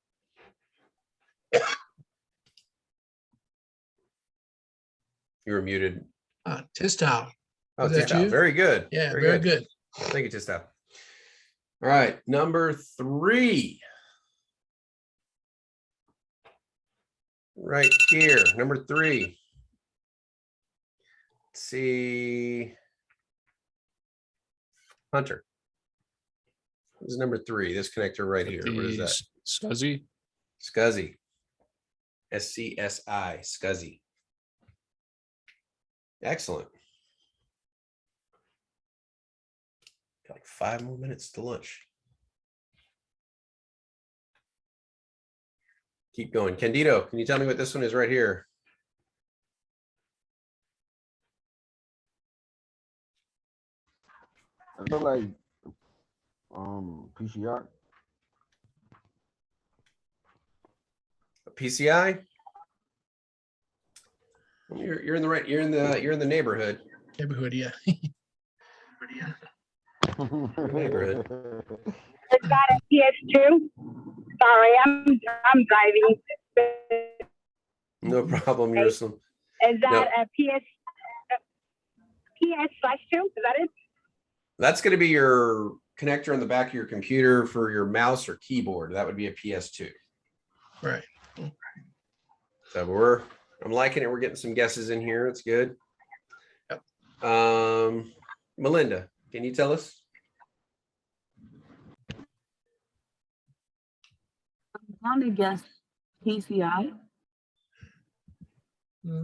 You were muted. Tistow. Oh, Was that Tistow. you? Very good. Yeah, very good. Thank you, Tistow. All right, number 3. Right here, number 3. Let's see. Hunter. This is number 3. This connector right here. What is that? SCSI. SCSI. SCSI. SCSI. Excellent. Got like 5 more minutes to lunch. Keep going. Candido, can you tell me what this one is right here? I feel like PCI. A PCI? Well, you're in the right, you're in the neighborhood. Neighborhood, yeah. Neighborhood. Is that a PS2? Sorry, I'm driving. No problem, Jerusalem. Is that a PS/2? Is that it? That's going to be your connector on the back of your computer for your mouse or keyboard. That would be a PS2. Right. So I'm liking it. We're getting some guesses in here. It's good. Yep. Melinda, can you tell us? I'm gonna guess PCI.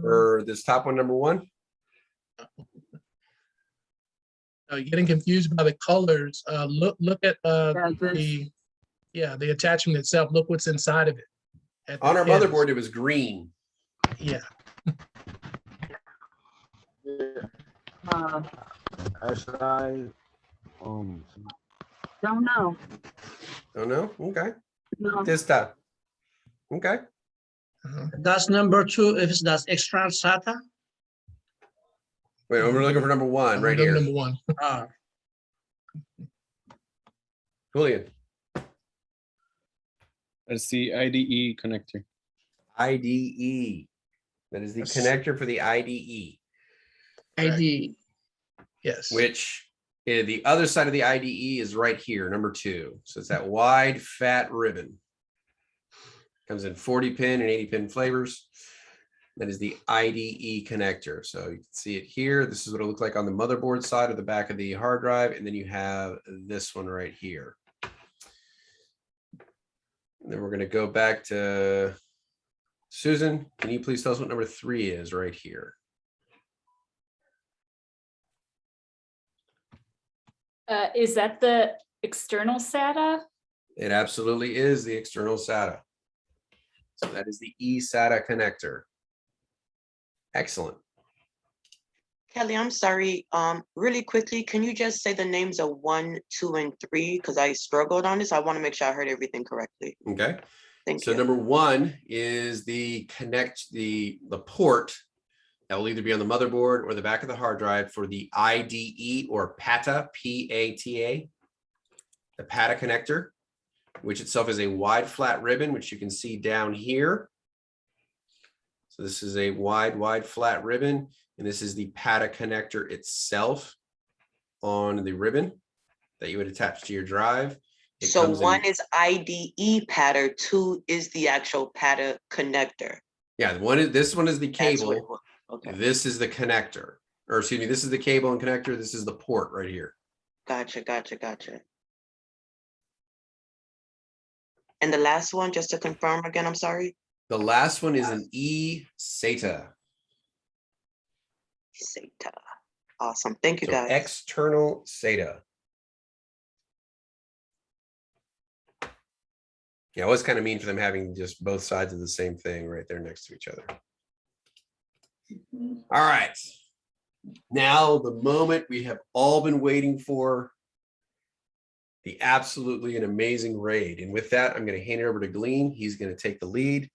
For this top one, number 1? You're getting confused by the colors. Look at the attachment itself. Look what's inside of it. On our motherboard, it was green. Yeah. SI. Don't know. Don't know? Okay. No. This time. Okay. That's number 2. If that's extra SATA. Wait, we're looking for number 1 right here. Number 1. Julian. That's the IDE connector. IDE. That is the connector for the IDE. ID. Yes. Which the other side of the IDE is right here, number 2. So it's that wide, fat ribbon. Comes in 40 pin and 80 pin flavors. That is the IDE connector. So you can see it here. This is what it looks like on the motherboard side or the back of the hard drive. And then you have this one right here. And then we're going to go back to Susan. Can you please tell us what number 3 is right here? Is that the external SATA? It absolutely is the external SATA. So that is the eSATA connector. Excellent. Kelly, I'm sorry. Really quickly, can you just say the names of 1, 2, and 3? Because I struggled on this. I want to make sure I heard everything correctly. Okay. Thank so you. Number 1 is the port that will either be on the motherboard or the back of the hard drive for the IDE or PATA, P-A-T-A, the PATA connector, which itself is a wide flat ribbon, which you can see down here. So this is a wide flat ribbon, and this is the PATA connector itself on the ribbon that you would attach to your drive. So 1 is IDE PATA, 2 is the actual PATA connector. Yeah, this one is the cable. Okay. This is the connector, or excuse me, this is the cable and connector. This is the port right here. Gotcha. And the last one, just to confirm again, I'm sorry. The last one is an eSATA. SATA. Awesome. Thank you, So guys. external SATA. Yeah, it was kind of mean for them having just both sides of the same thing right there next to each other. All right. Now the moment we have all been waiting for, the absolutely an amazing raid. And with that, I'm going to hand it over to Glean. He's going to take the lead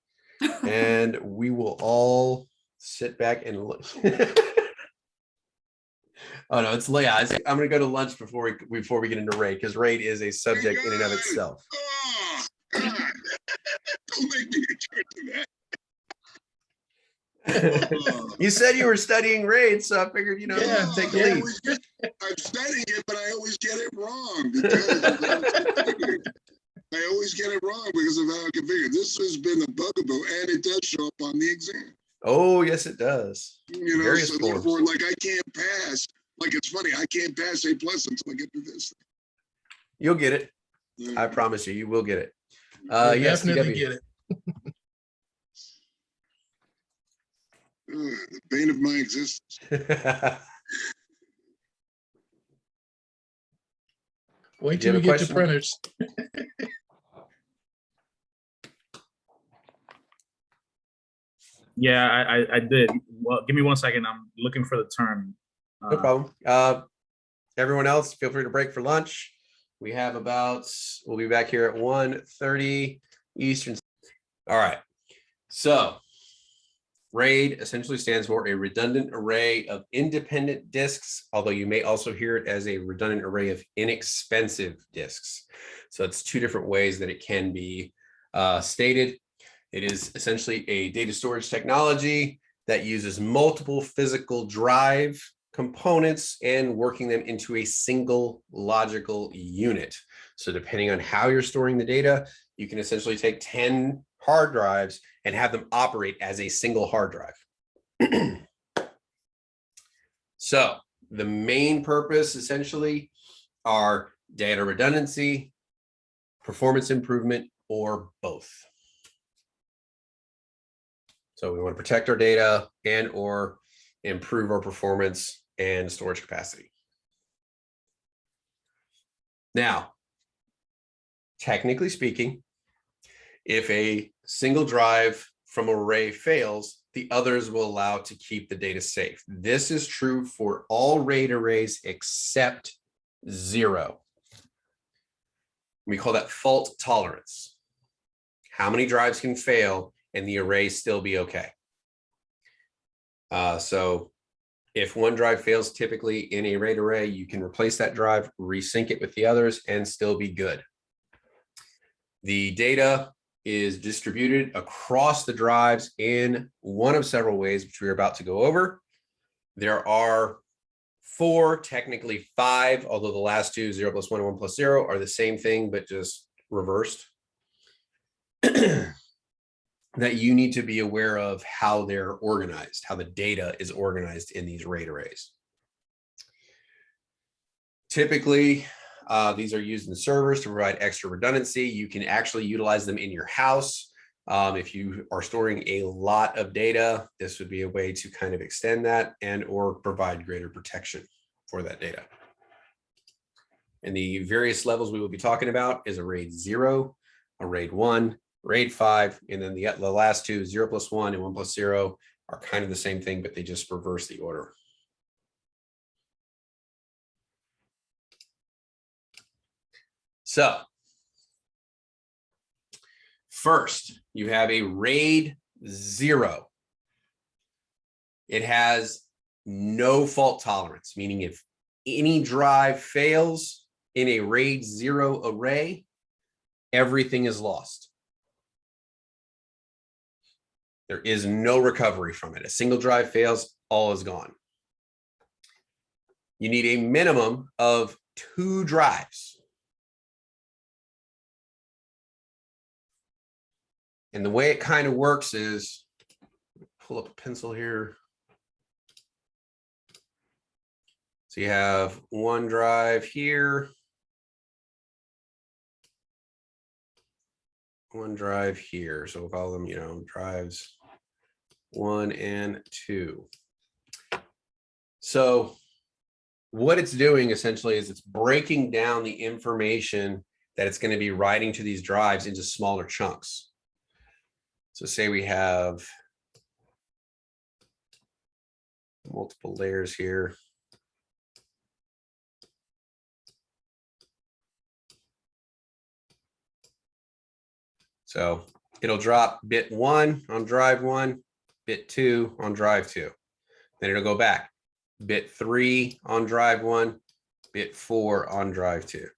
and we will all sit back and look. Oh no, it's Leah. I'm going to go to lunch before we get into raid, because raid is a subject in and of itself. Oh, God. Don't make me return to that. You said you were studying raid, so I figured, you know, Yeah, take the yeah. lead. I'm studying it, but I always get it wrong because I always get it wrong because of how I configured. This has been a bugaboo, and it does show up on the exam. Oh, yes, it does. You know, Various so forms. therefore, like I can't pass. Like it's funny, I can't pass A+ until I get through this thing. You'll get it. Yeah. I promise you, you will get it. You'll Yes, definitely DW. get it. The bane of my existence. Wait Do you till have we a get to question? printers. Yeah, I did. Well, give me 1 second. I'm looking for the term. No problem. Everyone else, feel free to break for lunch. We have we'll be back here at 1:30 Eastern. All right. So RAID essentially stands for a redundant array of independent disks, although you may also hear it as a redundant array of inexpensive disks. So it's two different ways that it can be stated. It is essentially a data storage technology that uses multiple physical drive components and working them into a single logical unit. So depending on how you're storing the data, you can essentially take 10 hard drives and have them operate as a single hard drive. So the main purpose essentially are data redundancy, performance improvement, or both. So we want to protect our data and or improve our performance and storage capacity. Now, technically speaking, if a single drive from an array fails, the others will allow to keep the data safe. This is true for all RAID arrays except 0. We call that fault tolerance. How many drives can fail and the array still be okay? So if one drive fails, typically in a RAID array, you can replace that drive, resync it with the others, and still be good. The data is distributed across the drives in one of several ways, which we're about to go over. There are 4, technically 5, although the last two, 0 + 1 and 1 + 0, are the same thing, but just reversed. That you need to be aware of how they're organized, how the data is organized in these RAID arrays. Typically, these are used in servers to provide extra redundancy. You can actually utilize them in your house. If you are storing a lot of data, this would be a way to kind of extend that and or provide greater protection for that data. And the various levels we will be talking about is a RAID 0, a RAID 1, RAID 5, and then the last two, 0 + 1 and 1 + 0, are kind of the same thing, but they just reverse the order. So first, you have a RAID 0. It has no fault tolerance, meaning if any drive fails in a RAID 0 array, everything is lost. There is no recovery from it. A single drive fails, all is gone. You need a minimum of 2 drives. And the way it kind of works is, pull up a pencil here. So you have 1 drive here, 1 drive here. So we'll call them, drives 1 and 2. So what it's doing essentially is it's breaking down the information that it's going to be writing to these drives into smaller chunks. So say we have multiple layers here. So it'll drop bit 1 on drive 1, bit 2 on drive 2. Then it'll go back. Bit 3 on drive 1, bit 4 on drive 2.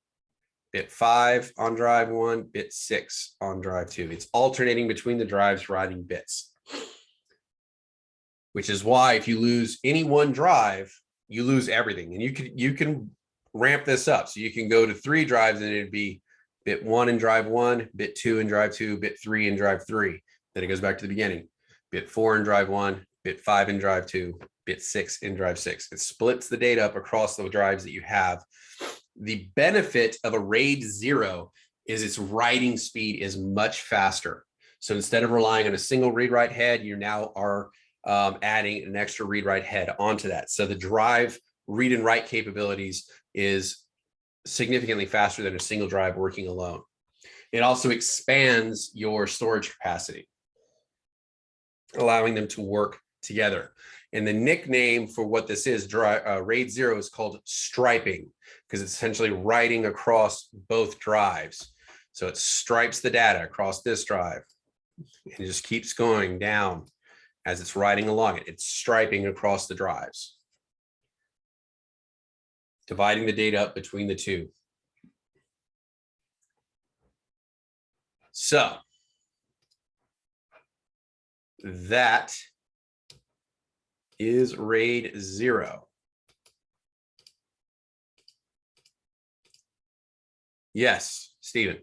Bit 5 on drive 1, bit 6 on drive 2. It's alternating between the drives writing bits. Which is why if you lose any one drive, you lose everything. And you can ramp this up. So you can go to 3 drives and it'd be bit 1 in drive 1, bit 2 in drive 2, bit 3 in drive 3. Then it goes back to the beginning. Bit 4 in drive 1, bit 5 in drive 2, bit 6 in drive 6. It splits the data up across the drives that you have. The benefit of a RAID 0 is its writing speed is much faster. So instead of relying on a single read-write head, you now are adding an extra read-write head onto that. So the drive read and write capabilities is significantly faster than a single drive working alone. It also expands your storage capacity, allowing them to work together. And the nickname for what this is, RAID 0, is called striping, because it's essentially writing across both drives. So it stripes the data across this drive and it just keeps going down as it's writing along it. It's striping across the drives, dividing the data up between the two. So that is RAID 0. Yes, Stephen.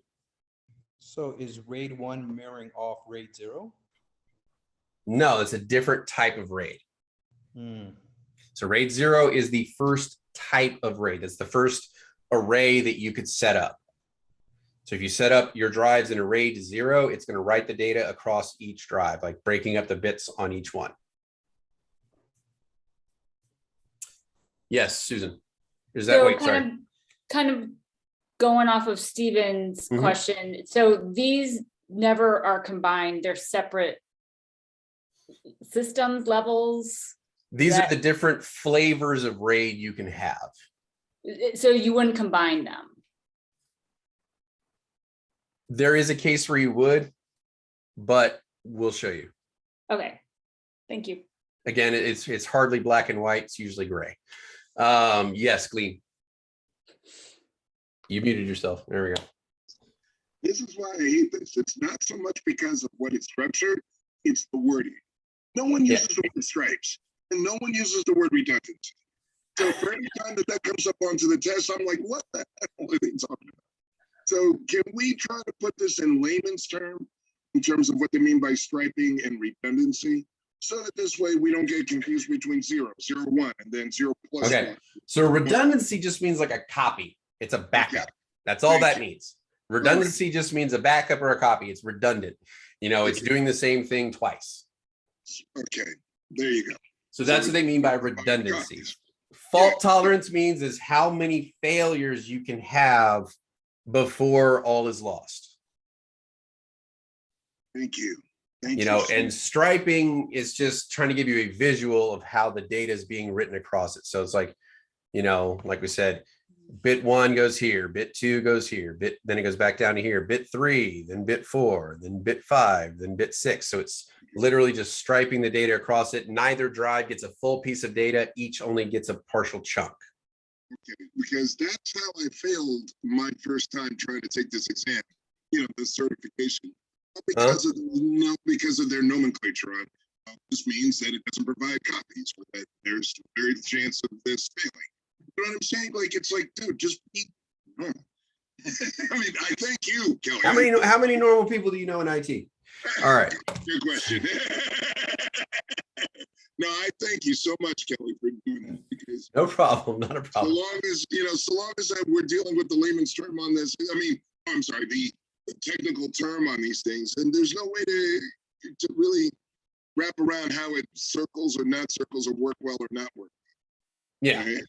So is RAID 1 mirroring off RAID 0? No, it's a different type of RAID. So RAID 0 is the first type of RAID. It's the first array that you could set up. So if you set up your drives in a RAID 0, it's going to write the data across each drive, like breaking up the bits on each one. Yes, Susan. Is that, So wait, sorry. kind of going off of Steven's question. So these never are combined. They're separate systems, levels. These are the different flavors of RAID you can have. So you wouldn't combine them. There is a case where you would, but we'll show you. Okay, thank you. Again, it's hardly black and white. It's usually gray. Yes, Glean. You muted yourself. There we go. This is why I hate this. It's not so much because of what it's structured, it's the wording. No one uses the word stripes, and no one uses the word redundancy. So for every time that comes up onto the test, I'm like, what the hell are they talking about? So can we try to put this in layman's term in terms of what they mean by striping and redundancy? So that this way we don't get confused between 0, 0, 1, and then 0 plus Okay. 1. So redundancy just means like a copy. It's a backup. That's all that means. Redundancy just means a backup or a copy. It's redundant. You know, it's doing the same thing twice. Okay, there you go. So that's what they mean by redundancy. Fault tolerance means is how many failures you can have before all is lost. Thank you. You know, and striping is just trying to give you a visual of how the data is being written across it. So it's like, you know, like we said, bit 1 goes here, bit 2 goes here, then it goes back down to here, bit 3, then bit 4, then bit 5, then bit 6. So it's literally just striping the data across it. Neither drive gets a full piece of data. Each only gets a partial chunk. Okay, because that's how I failed my first time trying to take this exam, you know, the certification. Not because of their nomenclature on this means that it doesn't provide copies, or that there's a very chance of this failing. You know what I'm saying? Like, it's like, dude, just be normal. I mean, I thank you, Kelly. How many normal people do you know in IT? All right. Good question. No, I thank you so much, Kelly, for doing that, because no problem, not a problem. So long as we're dealing with the layman's term on this, I mean, I'm sorry, the technical term on these things, and there's no way to really wrap around how it circles or not circles or work well or not work. Yeah. Right?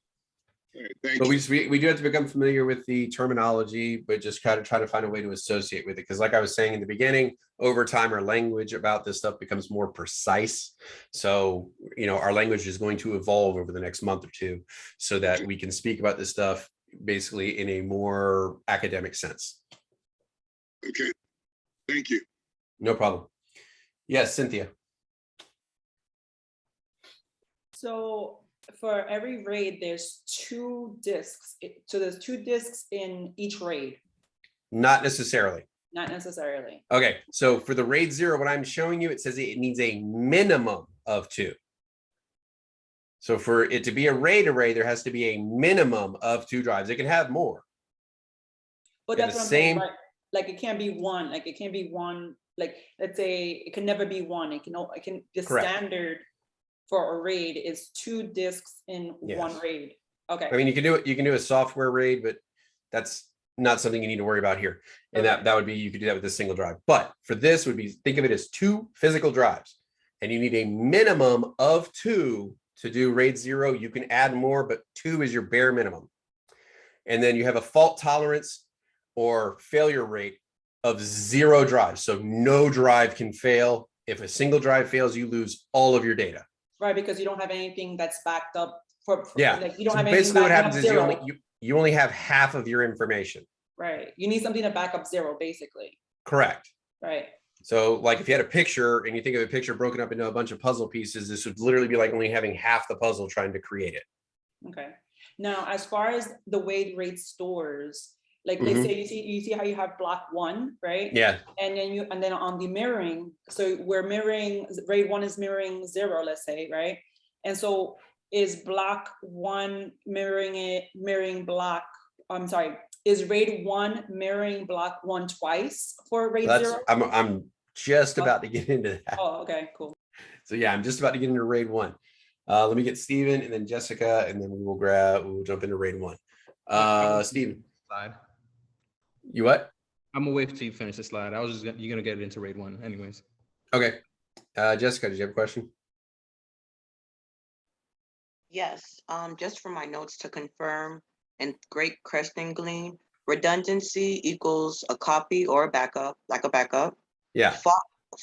All right, thank But you. we do have to become familiar with the terminology, but just kind of try to find a way to associate with it. Because like I was saying in the beginning, over time, our language about this stuff becomes more precise. So, our language is going to evolve over the next month or two so that we can speak about this stuff basically in a more academic sense. Okay, thank you. No problem. Yes, Cynthia. So for every RAID, there's 2 disks. So there's 2 disks in each RAID, Not necessarily. not necessarily. Okay, so for the RAID 0, what I'm showing you, it says it needs a minimum of 2. So for it to be a RAID array, there has to be a minimum of 2 drives. It can have more. But And that's the what I'm saying, same- right? Like it can't be one, like it can't be one, like let's say it can never be one. It can the Correct. standard for a RAID is 2 disks in one Yes. RAID. Okay. I mean, you can do it. You can do a software RAID, but that's not something you need to worry about here. And Okay. that would be, you could do that with a single drive. But for this would be, think of it as 2 physical drives, and you need a minimum of 2 to do RAID 0. You can add more, but 2 is your bare minimum. And then you have a fault tolerance or failure rate of 0 drives. So no drive can fail. If a single drive fails, you lose all of your data. Right, because you don't have anything that's backed up for Yeah. like you don't So have anything basically what backing happens up is 0. you only have half of your information. Right. You need something to back up 0, basically. Correct. Right. So like if you had a picture and you think of a picture broken up into a bunch of puzzle pieces, this would literally be like only having half the puzzle trying to create it. Okay. Now, as far as the way RAID stores, like let's say you see how you have block 1, right? Yeah. And then on the mirroring, so we're mirroring RAID 1 is mirroring 0, let's say, right? And so is block 1 mirroring block, I'm sorry, is RAID 1 mirroring block 1 twice for RAID 0? I'm just about to get into that. Oh, okay, cool. So yeah, I'm just about to get into RAID 1. Let me get Steven and then Jessica, and then we'll jump into RAID 1. Steven. Slide. You what? I'm gonna wait till you finish the slide. You're gonna get it into RAID 1 anyways. Okay. Jessica, did you have a question? Yes, just for my notes to confirm, and Great Cresting Glean, redundancy equals a copy or a backup, like a backup. Yeah.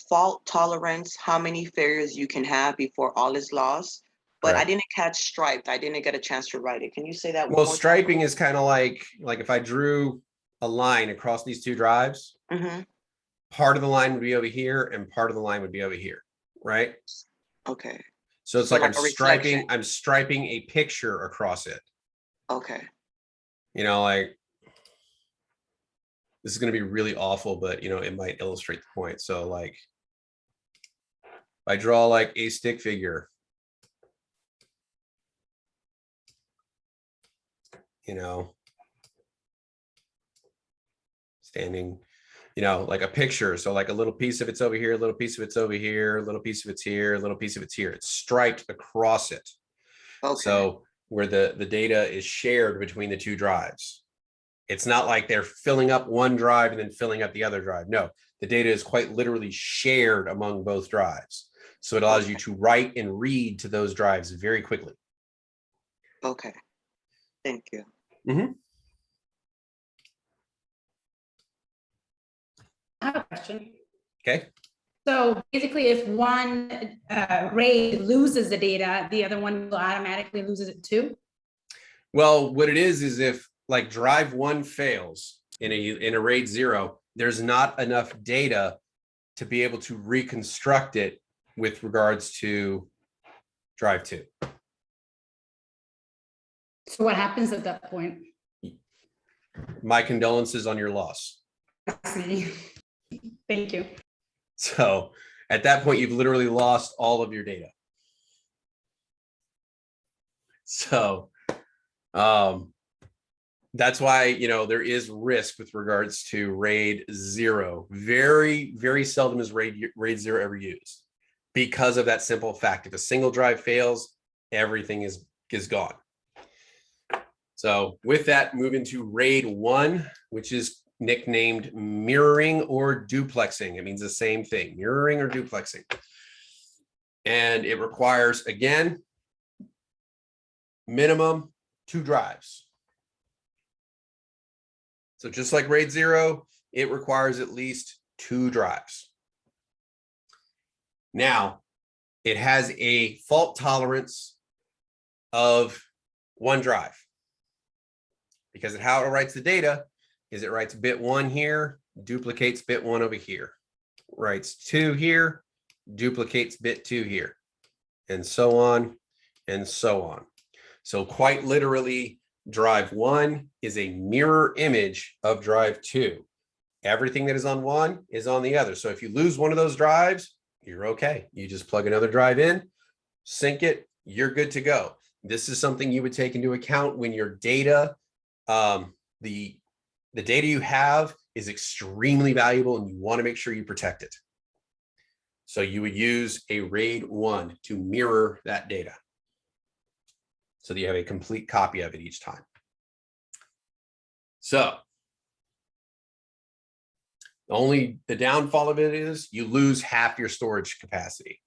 Fault tolerance, how many failures you can have before all is lost. But I Correct. didn't catch striped. I didn't get a chance to write it. Can you say that one Well, more time? striping is kind of like if I drew a line across these 2 drives, part of the line would be over here and part of the line would be over here, right? Okay. So it's So like like a reflection. I'm striping a picture across it. Okay. Like this is going to be really awful, but it might illustrate the point. So like if I draw like a stick figure, standing, like a picture. So like a little piece of it's over here, a little piece of it's over here, a little piece of it's here, a little piece of it's here. It's striped across it. Okay. So where the data is shared between the 2 drives. It's not like they're filling up one drive and then filling up the other drive. No, the data is quite literally shared among both drives. So it allows you to write and read to those drives very quickly. Okay. Thank you. I have a question. Okay. So basically, if one RAID loses the data, the other one will automatically loses it too? Well, what it is if like drive 1 fails in a RAID 0, there's not enough data to be able to reconstruct it with regards to drive 2. So what happens at that point? My condolences on your loss. Thank you. So at that point, you've literally lost all of your data. So that's why, there is risk with regards to RAID 0. Very, very seldom is RAID 0 ever used because of that simple fact. If a single drive fails, everything is gone. So with that, move into RAID 1, which is nicknamed mirroring or duplexing. It means the same thing, mirroring or duplexing. And it requires, again, minimum 2 drives. So just like RAID 0, it requires at least 2 drives. Now, it has a fault tolerance of 1 drive, because of how it writes the data is it writes bit 1 here, duplicates bit 1 over here, writes 2 here, duplicates bit 2 here, and so on and so on. So quite literally, drive 1 is a mirror image of drive 2. Everything that is on one is on the other. So if you lose one of those drives, you're okay. You just plug another drive in, sync it, you're good to go. This is something you would take into account when your data, the data you have is extremely valuable and you want to make sure you protect it. So you would use a RAID 1 to mirror that data so that you have a complete copy of it each time. So the downfall of it is you lose half your storage capacity.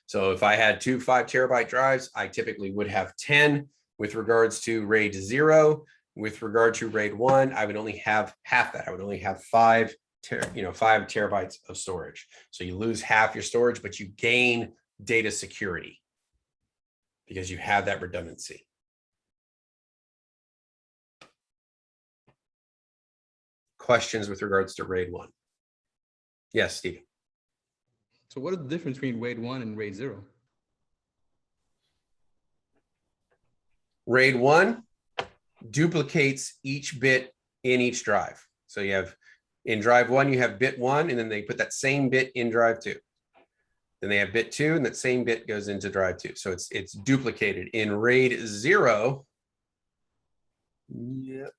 So if I had 2 5 terabyte drives, I typically would have 10 with regards to RAID 0. With regard to RAID 1, I would only have half that. I would only have 5 terabytes of storage. So you lose half your storage, but you gain data security because you have that redundancy. Questions with regards to RAID 1? Yes, Steve. So what is the difference between RAID 1 and RAID 0? RAID 1 duplicates each bit in each drive. So you have in drive 1, you have bit 1, and then they put that same bit in drive 2. Then they have bit 2, and that same bit goes into drive 2. So it's duplicated. In RAID 0, yep.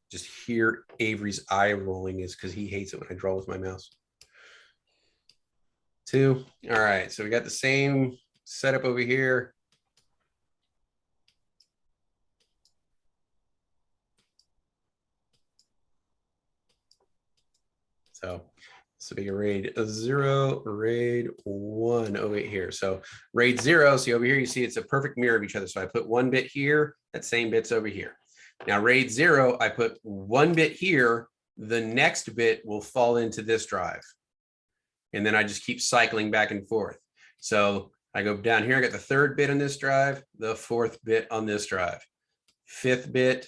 Just hear Avery's eye rolling is because he hates it when I draw with my mouse. 2. All right, so we got the same setup over here. So this will be a RAID 0, RAID 1 over here. So RAID 0, see over here, you see it's a perfect mirror of each other. So I put 1 bit here, that same bit's over here. Now RAID 0, I put 1 bit here, the next bit will fall into this drive. And then I just keep cycling back and forth. So I go down here, I got the 3rd bit on this drive, the 4th bit on this drive, 5th bit,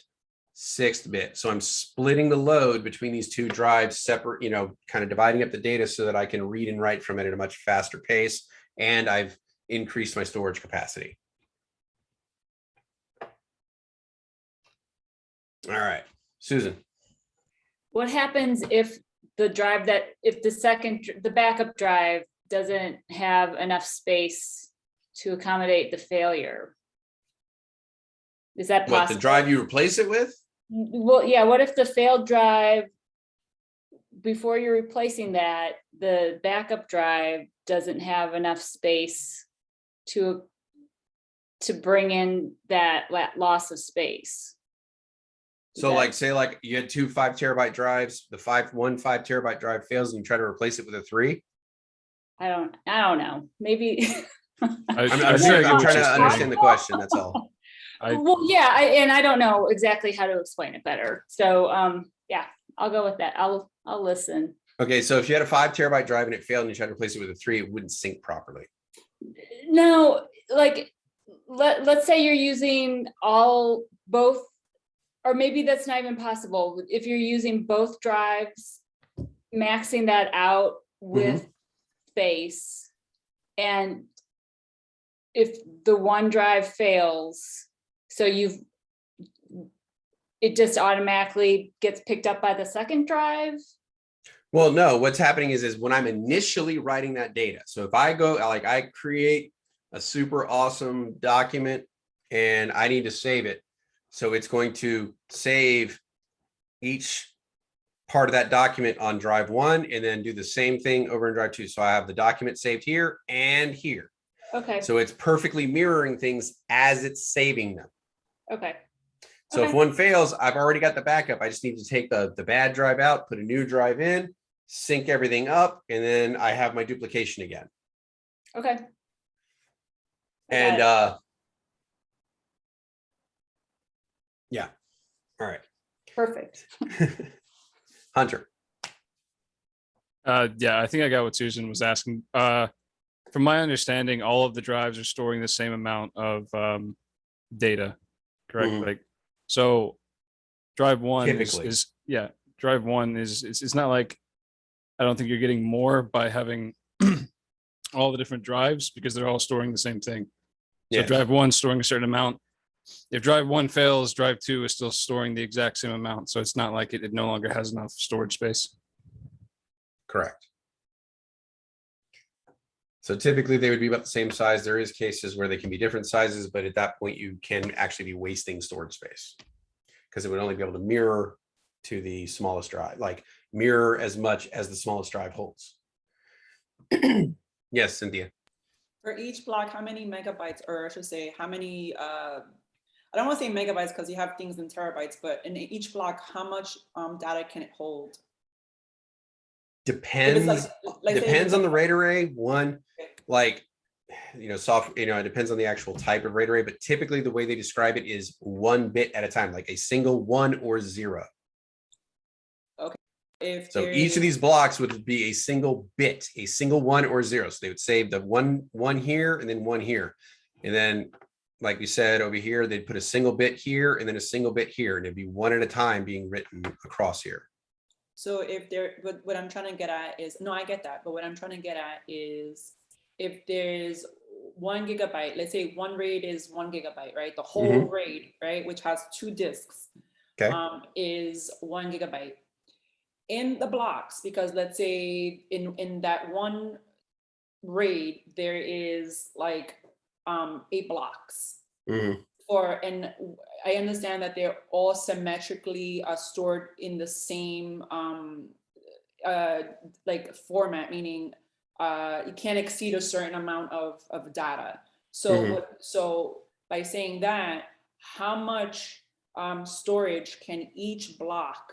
6th bit. So I'm splitting the load between these 2 drives separate, kind of dividing up the data so that I can read and write from it at a much faster pace. And I've increased my storage capacity. All right, Susan. What happens if the backup drive doesn't have enough space to accommodate the failure? Is that possible? What, the drive you replace it with? Well, yeah, what if the failed drive, before you're replacing that, the backup drive doesn't have enough space to bring in that loss of space? So say you had 2 5 terabyte drives, one 5 terabyte drive fails and you try to replace it with a 3. I don't know. Maybe. I'm sure you're trying to understand the question. That's all. Well, yeah, I don't know exactly how to explain it better. So yeah, I'll go with that. I'll listen. Okay, so if you had a 5 terabyte drive and it failed and you tried to replace it with a 3, it wouldn't sync properly. No, like let's say you're using both, or maybe that's not even possible. If you're using both drives, maxing that out with space, and if the one drive fails, so it just automatically gets picked up by the second drive? Well, no, what's happening is when I'm initially writing that data. So if I go, I create a super awesome document and I need to save it. So it's going to save each part of that document on drive 1 and then do the same thing over in drive 2. So I have the document saved here and here. Okay. So it's perfectly mirroring things as it's saving them. Okay. So if one fails, I've already got the backup. I just need to take the bad drive out, put a new drive in, sync everything up, and then I have my duplication again. Okay. And Got yeah. All right. Perfect. Hunter. Yeah, I think I got what Susan was asking. From my understanding, all of the drives are storing the same amount of data, correct? Mhm. Like, so drive one Typically. drive one is it's not like, I don't think you're getting more by having all the different drives because they're all storing the same thing. So Yes. drive one storing a certain amount. If drive one fails, drive two is still storing the exact same amount. So it's not like it no longer has enough storage space. Correct. So typically they would be about the same size. There is cases where they can be different sizes, but at that point you can actually be wasting storage space because it would only be able to mirror to the smallest drive, like mirror as much as the smallest drive holds. Yes, Cynthia. For each block, how many megabytes, or I should say, how many, I don't want to say megabytes because you have things in terabytes, but in each block, how much data can it hold? Depends. Like say Depends it's on the RAID array. One, like, it depends on the actual type of RAID array, but typically the way they describe it is 1 bit at a time, like a single 1 or 0. Okay. So each of these blocks would be a single bit, a single 1 or 0. So they would save the one here and then 1 here. And then, like we said over here, they'd put a single bit here and then a single bit here, and it'd be 1 at a time being written across here. So if there, what I'm trying to get at is, no, I get that, but what I'm trying to get at is if there's 1 gigabyte, let's say one RAID is 1 gigabyte, right? The whole RAID, right, which has 2 disks, okay, is 1 gigabyte. In the blocks, because let's say in that one RAID, there is like 8 blocks. And I understand that they're all symmetrically stored in the same like format, meaning you can't exceed a certain amount of data. So so by saying that, how much storage can each block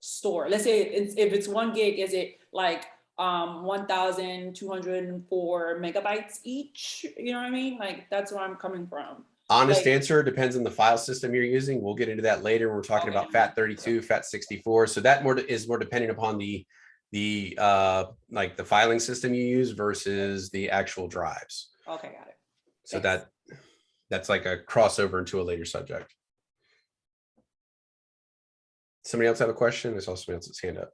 store? Let's say if it's 1 gig, is it like 1,204 megabytes each? You know what I mean? Like, that's where I'm coming from. Honest answer depends on the file system you're using. We'll get into that later when we're talking about FAT32, FAT64. So that is more dependent upon the like the filing system you use versus the actual drives. Okay, got it. So that's like a crossover into a later subject. Somebody else have a question? I saw somebody else's hand up.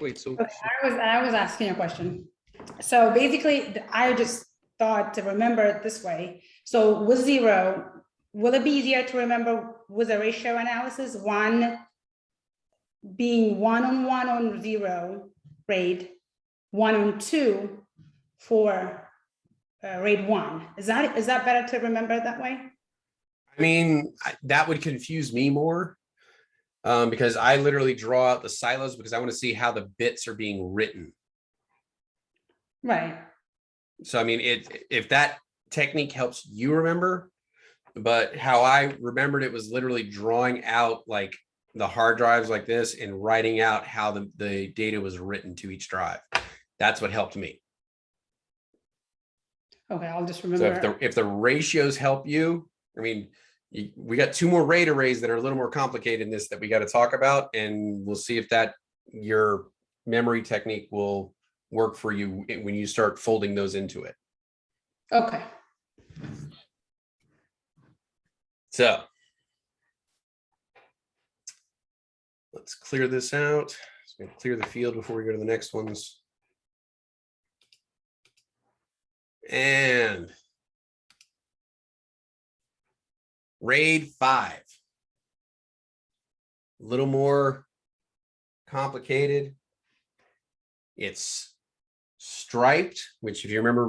Wait, so Okay, I was asking a question. So basically, I just thought to remember it this way. So with 0, will it be easier to remember with a ratio analysis? 1 being 1 on 1 on 0 RAID, 1 on 2 for RAID 1. Is that better to remember that way? I mean, that would confuse me more. Because I literally draw out the silos because I want to see how the bits are being written. Right. So, I mean, if that technique helps you remember, but how I remembered it was literally drawing out like the hard drives like this and writing out how the data was written to each drive. That's what helped me. Okay, I'll just remember. So if the ratios help you, I mean, we got 2 more RAID arrays that are a little more complicated in this that we got to talk about, and we'll see if that your memory technique will work for you when you start folding those into it. Okay. So let's clear this out. So we're going to clear the field before we go to the next ones. And RAID 5, a little more complicated. It's striped, which if you remember,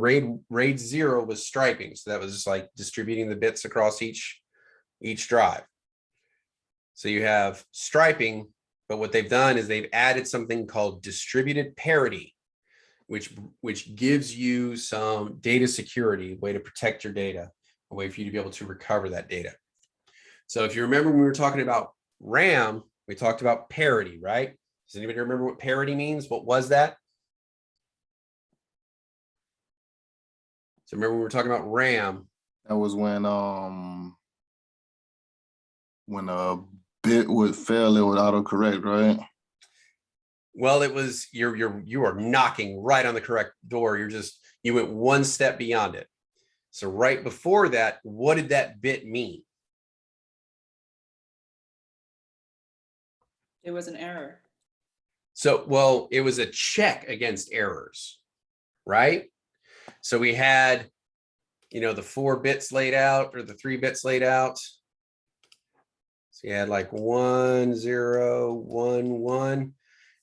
RAID 0 was striping. So that was just like distributing the bits across each drive. So you have striping, but what they've done is they've added something called distributed parity, which gives you some data security, way to protect your data, a way for you to be able to recover that data. So if you remember when we were talking about RAM, we talked about parity, right? Does anybody remember what parity means? What was that? So remember we were talking about RAM. That was when a bit would fail, it would autocorrect, right? Well, it was you are knocking right on the correct door. You went one step beyond it. So right before that, what did that bit mean? It was an error. So, well, it was a check against errors, right? So we had, the 4 bits laid out or the 3 bits laid out. So you had like 1, 0, 1, 1.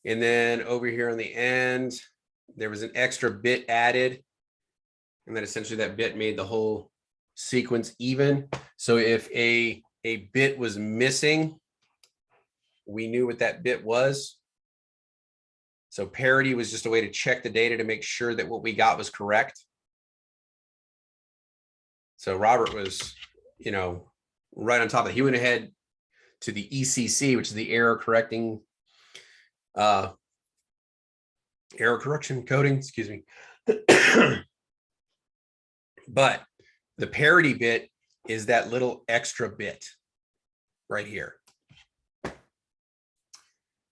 And then over here on the end, there was an extra bit added. And then essentially that bit made the whole sequence even. So if a bit was missing, we knew what that bit was. So parity was just a way to check the data to make sure that what we got was correct. So Robert was, right on top of it. He went ahead to the ECC, which is the error correction coding, excuse me. But the parity bit is that little extra bit right here.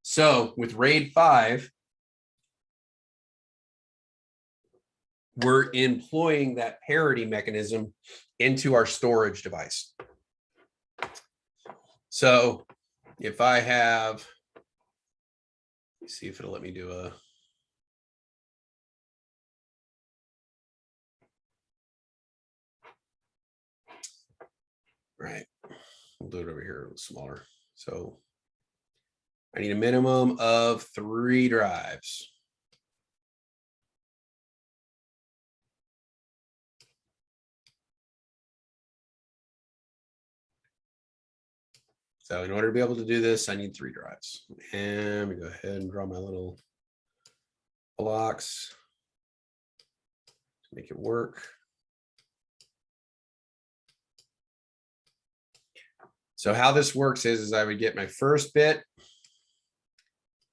So with RAID 5, we're employing that parity mechanism into our storage device. So if I have, let's see if it'll let me do a, right, we'll do it over here a little smaller. So I need a minimum of 3 drives. So in order to be able to do this, I need 3 drives. And we go ahead and draw my little blocks to make it work. So how this works is I would get my first bit,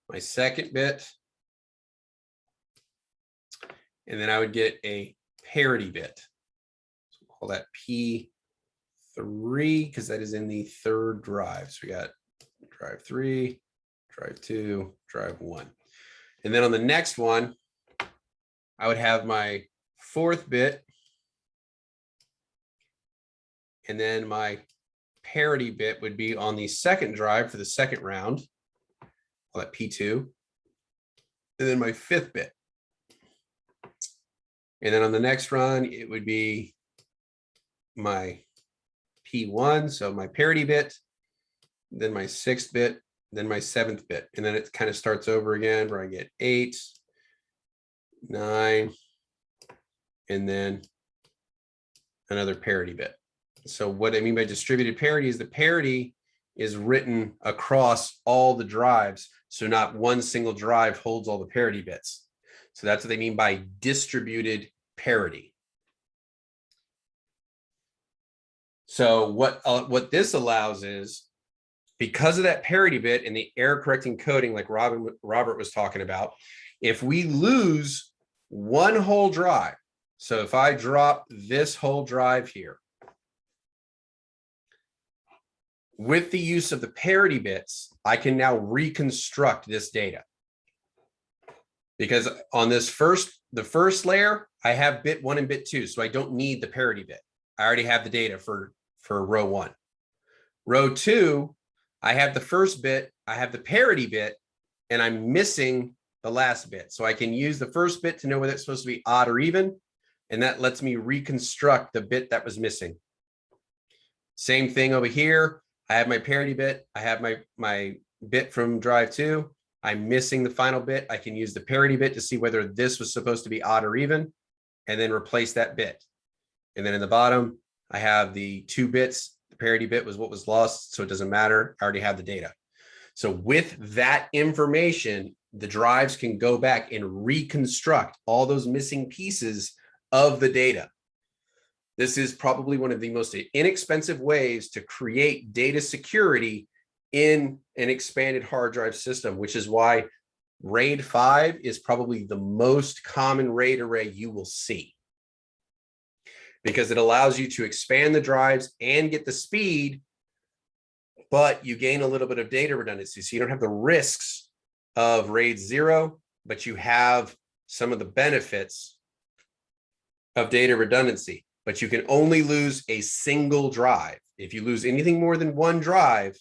my second bit, and then I would get a parity bit. So we'll call that P3 because that is in the 3rd drive. So we got drive 3, drive 2, drive 1. And then on the next one, I would have my 4th bit, and then my parity bit would be on the 2nd drive for the 2nd round. Call that P2. And then my 5th bit. And then on the next run, it would be my P1, so my parity bit, then my 6th bit, then my 7th bit. And then it kind of starts over again where I get 8, 9, and then another parity bit. So what I mean by distributed parity is the parity is written across all the drives. So not one single drive holds all the parity bits. So that's what they mean by distributed parity. So what this allows is, because of that parity bit and the error correcting coding like Robert was talking about, if we lose one whole drive, so if I drop this whole drive here, with the use of the parity bits, I can now reconstruct this data. Because on the first layer, I have bit 1 and bit 2, so I don't need the parity bit. I already have the data for row 1. Row 2, I have the first bit, I have the parity bit, and I'm missing the last bit. So I can use the first bit to know whether it's supposed to be odd or even, and that lets me reconstruct the bit that was missing. Same thing over here. I have my parity bit. I have my bit from drive 2. I'm missing the final bit. I can use the parity bit to see whether this was supposed to be odd or even, and then replace that bit. And then in the bottom, I have the 2 bits. The parity bit was what was lost, so it doesn't matter. I already have the data. So with that information, the drives can go back and reconstruct all those missing pieces of the data. This is probably one of the most inexpensive ways to create data security in an expanded hard drive system, which is why RAID 5 is probably the most common RAID array you will see. because it allows you to expand the drives and get the speed, but you gain a little bit of data redundancy. So you don't have the risks of RAID 0, but you have some of the benefits of data redundancy, but you can only lose a single drive. If you lose anything more than one drive,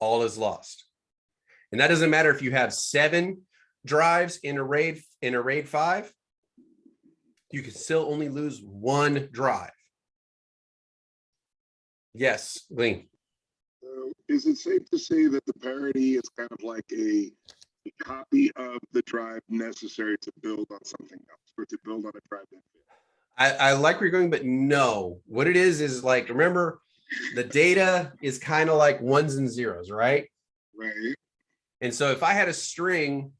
all is lost. And that doesn't matter if you have 7 drives in a RAID 5, you can still only lose 1 drive. Yes, Lee. Is it safe to say that the parity is kind of like a copy of the drive necessary to build on something else, or to build on a drive that fits? I like where you're going, but no. What it is like, remember, the data is kind of like ones and zeros, right? Right. And so if I had a string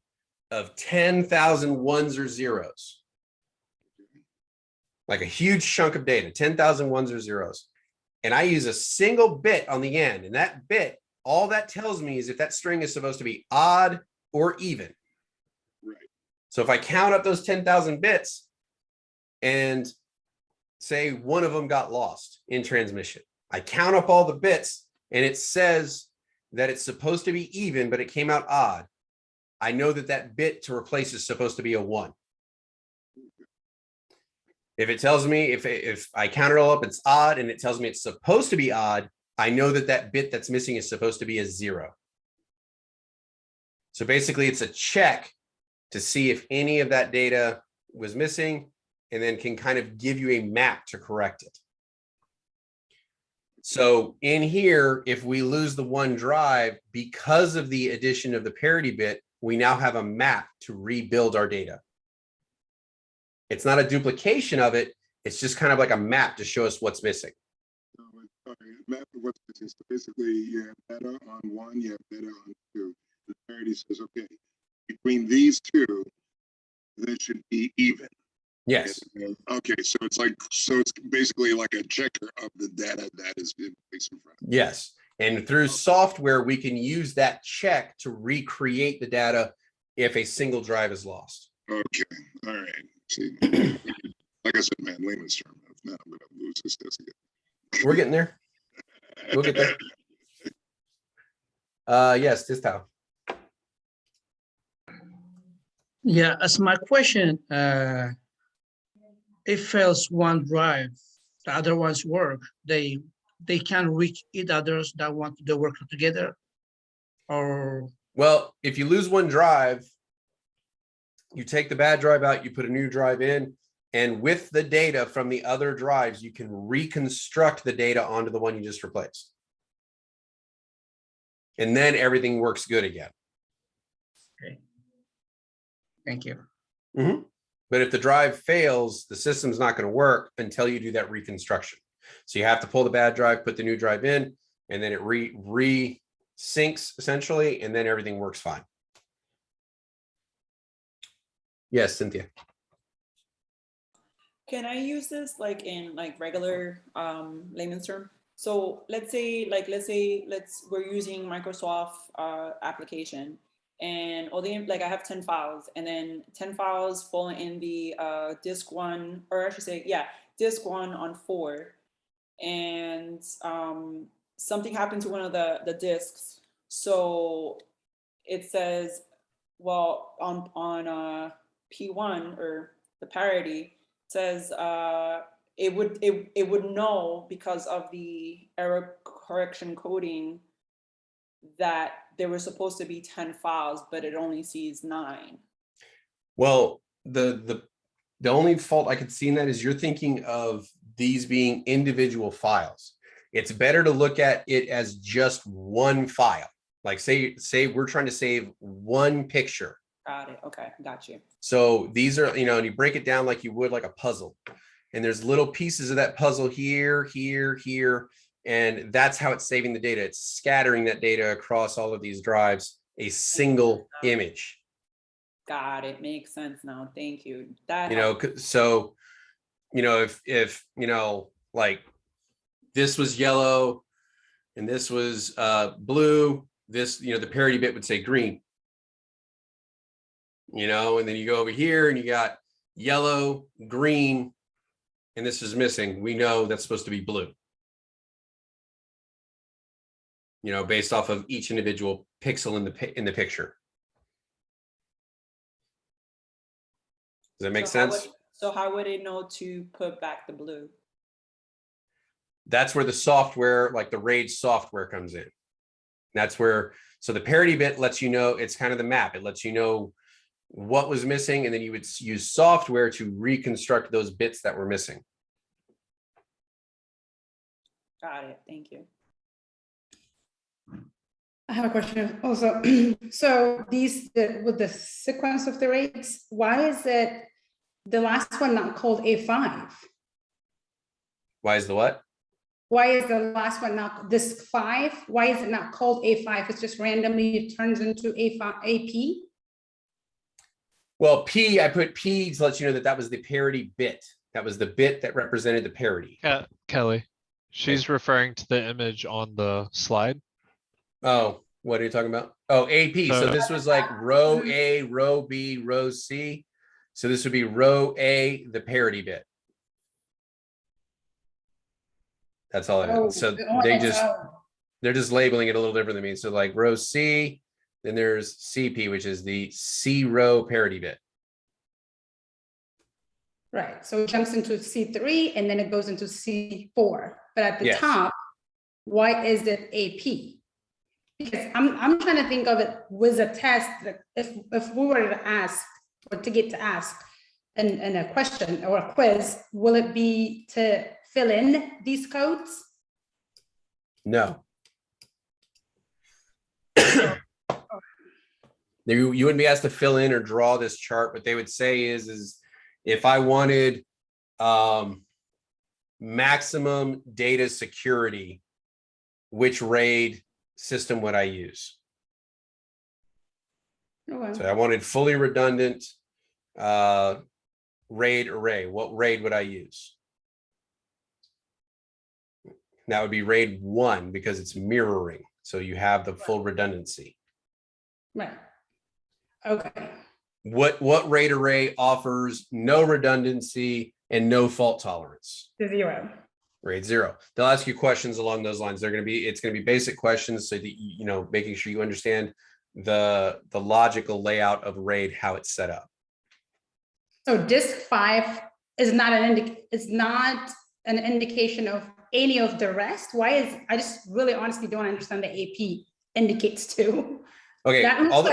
of 10,000 ones or zeros, like a huge chunk of data, 10,000 ones or zeros, and I use a single bit on the end, and that bit, all that tells me is if that string is supposed to be odd or even. Right. So if I count up those 10,000 bits and say one of them got lost in transmission, I count up all the bits and it says that it's supposed to be even, but it came out odd. I know that that bit to replace is supposed to be a 1. If it tells me, if I count it all up, it's odd, and it tells me it's supposed to be odd, I know that that bit that's missing is supposed to be a 0. So basically it's a check to see if any of that data was missing, and then can kind of give you a map to correct it. So in here, if we lose the 1 drive because of the addition of the parity bit, we now have a map to rebuild our data. It's not a duplication of it. It's just kind of like a map to show us what's missing. Map of what's missing. So basically, you have data on 1, you have data on 2. The parity says, okay, between these 2, they should be even. Yes. Okay, so it's basically like a checker of the data that is in place in front. Yes. And through software, we can use that check to recreate the data if a single drive is lost. Okay, all right. See, like I said, man, layman's term. If not, I'm gonna lose this test again. We're getting there. We'll get there. Yes, this time. Yeah, as my question, if fails one drive, the other ones work, they can reach each others that want to work together, or? Well, if you lose 1 drive, you take the bad drive out, you put a new drive in, and with the data from the other drives, you can reconstruct the data onto the one you just replaced. And then everything works good again. Okay. Thank you. Mm-hmm. But if the drive fails, the system's not going to work until you do that reconstruction. So you have to pull the bad drive, put the new drive in, and then it re-syncs essentially, and then everything works fine. Yes, Cynthia. Can I use this like in like regular layman's term? So let's say we're using Microsoft application, and all the like I have 10 files, and then 10 files fall in the disk 1, or I should say, yeah, disk 1 on 4, and something happened to one of the disks. So it says, well, on P1 or the parity says it would know because of the error correction coding that there were supposed to be 10 files, but it only sees 9. Well, the only fault I could see in that is you're thinking of these being individual files. It's better to look at it as just one file. Like say we're trying to save 1 picture. Got it. Okay, got you. So these are, and you break it down like you would like a puzzle. And there's little pieces of that puzzle here, here, here. And that's how it's saving the data. It's scattering that data across all of these drives, a single image. Got it. Makes sense now. Thank you. That So, if like this was yellow and this was blue, this, the parity bit would say green. And then you go over here and you got yellow, green, and this is missing, we know that's supposed to be blue. You know, based off of each individual pixel in the picture. Does that make sense? So how would it know to put back the blue? That's where the software, like the RAID software, comes in. That's where, so the parity bit lets you know, it's kind of the map. It lets you know what was missing, and then you would use software to reconstruct those bits that were missing. Got it. Thank you. I have a question also. So with the sequence of the rates, why is it the last one not called A5? Why is the what? Why is the last one not disk 5? Why is it not called A5? It's just randomly it turns into A5, AP? Well, P, I put P to let you know that that was the parity bit. That was the bit that represented the parity. Kelly, she's referring to the image on the slide. Oh, what are you talking about? Oh, AP. So this was like row A, row B, row C. So this would be row A, the parity bit. That's all it is. So they're just labeling it a little different than me. So like row C, then there's CP, which is the C row parity bit. Right, so it jumps into C3 and then it goes into C4. But at the top, why is it AP? Because I'm trying to think of it with a test that if we were to ask or to get to ask in a question or a quiz, will it be to fill in these codes? No. You wouldn't be asked to fill in or draw this chart. What they would say is if I wanted maximum data security, which RAID system would I use? Okay. So I wanted fully redundant RAID array. What RAID would I use? That would be RAID 1 because it's mirroring. So you have the full redundancy. Right. Okay. What RAID array offers no redundancy and no fault tolerance? The 0. RAID 0. They'll ask you questions along those lines. It's going to be basic questions so that you know, making sure you understand the logical layout of RAID, how it's set up. So disk 5 is not an indication of any of the rest. Why is, I just really honestly don't understand the AP indicates to. Okay, That looks all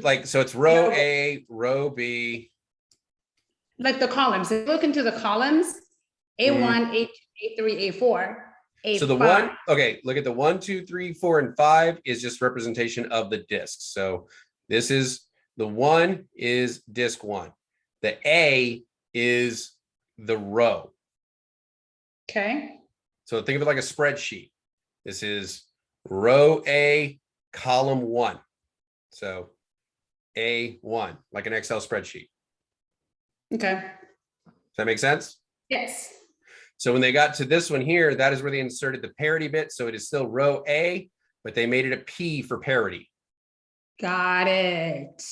like so it's row A, row B. Like the columns. If you look into the columns, A1, A2, A3, A4, A5. So the one, okay, look at the 1, 2, 3, 4, and 5 is just representation of the disks. So this is the 1 is disk 1. The A is the row. Okay. So think of it like a spreadsheet. This is row A, column 1. So A1, like an Excel spreadsheet. Okay. Does that make sense? Yes. So when they got to this one here, that is where they inserted the parity bit. So it is still row A, but they made it a P for parity. Got it.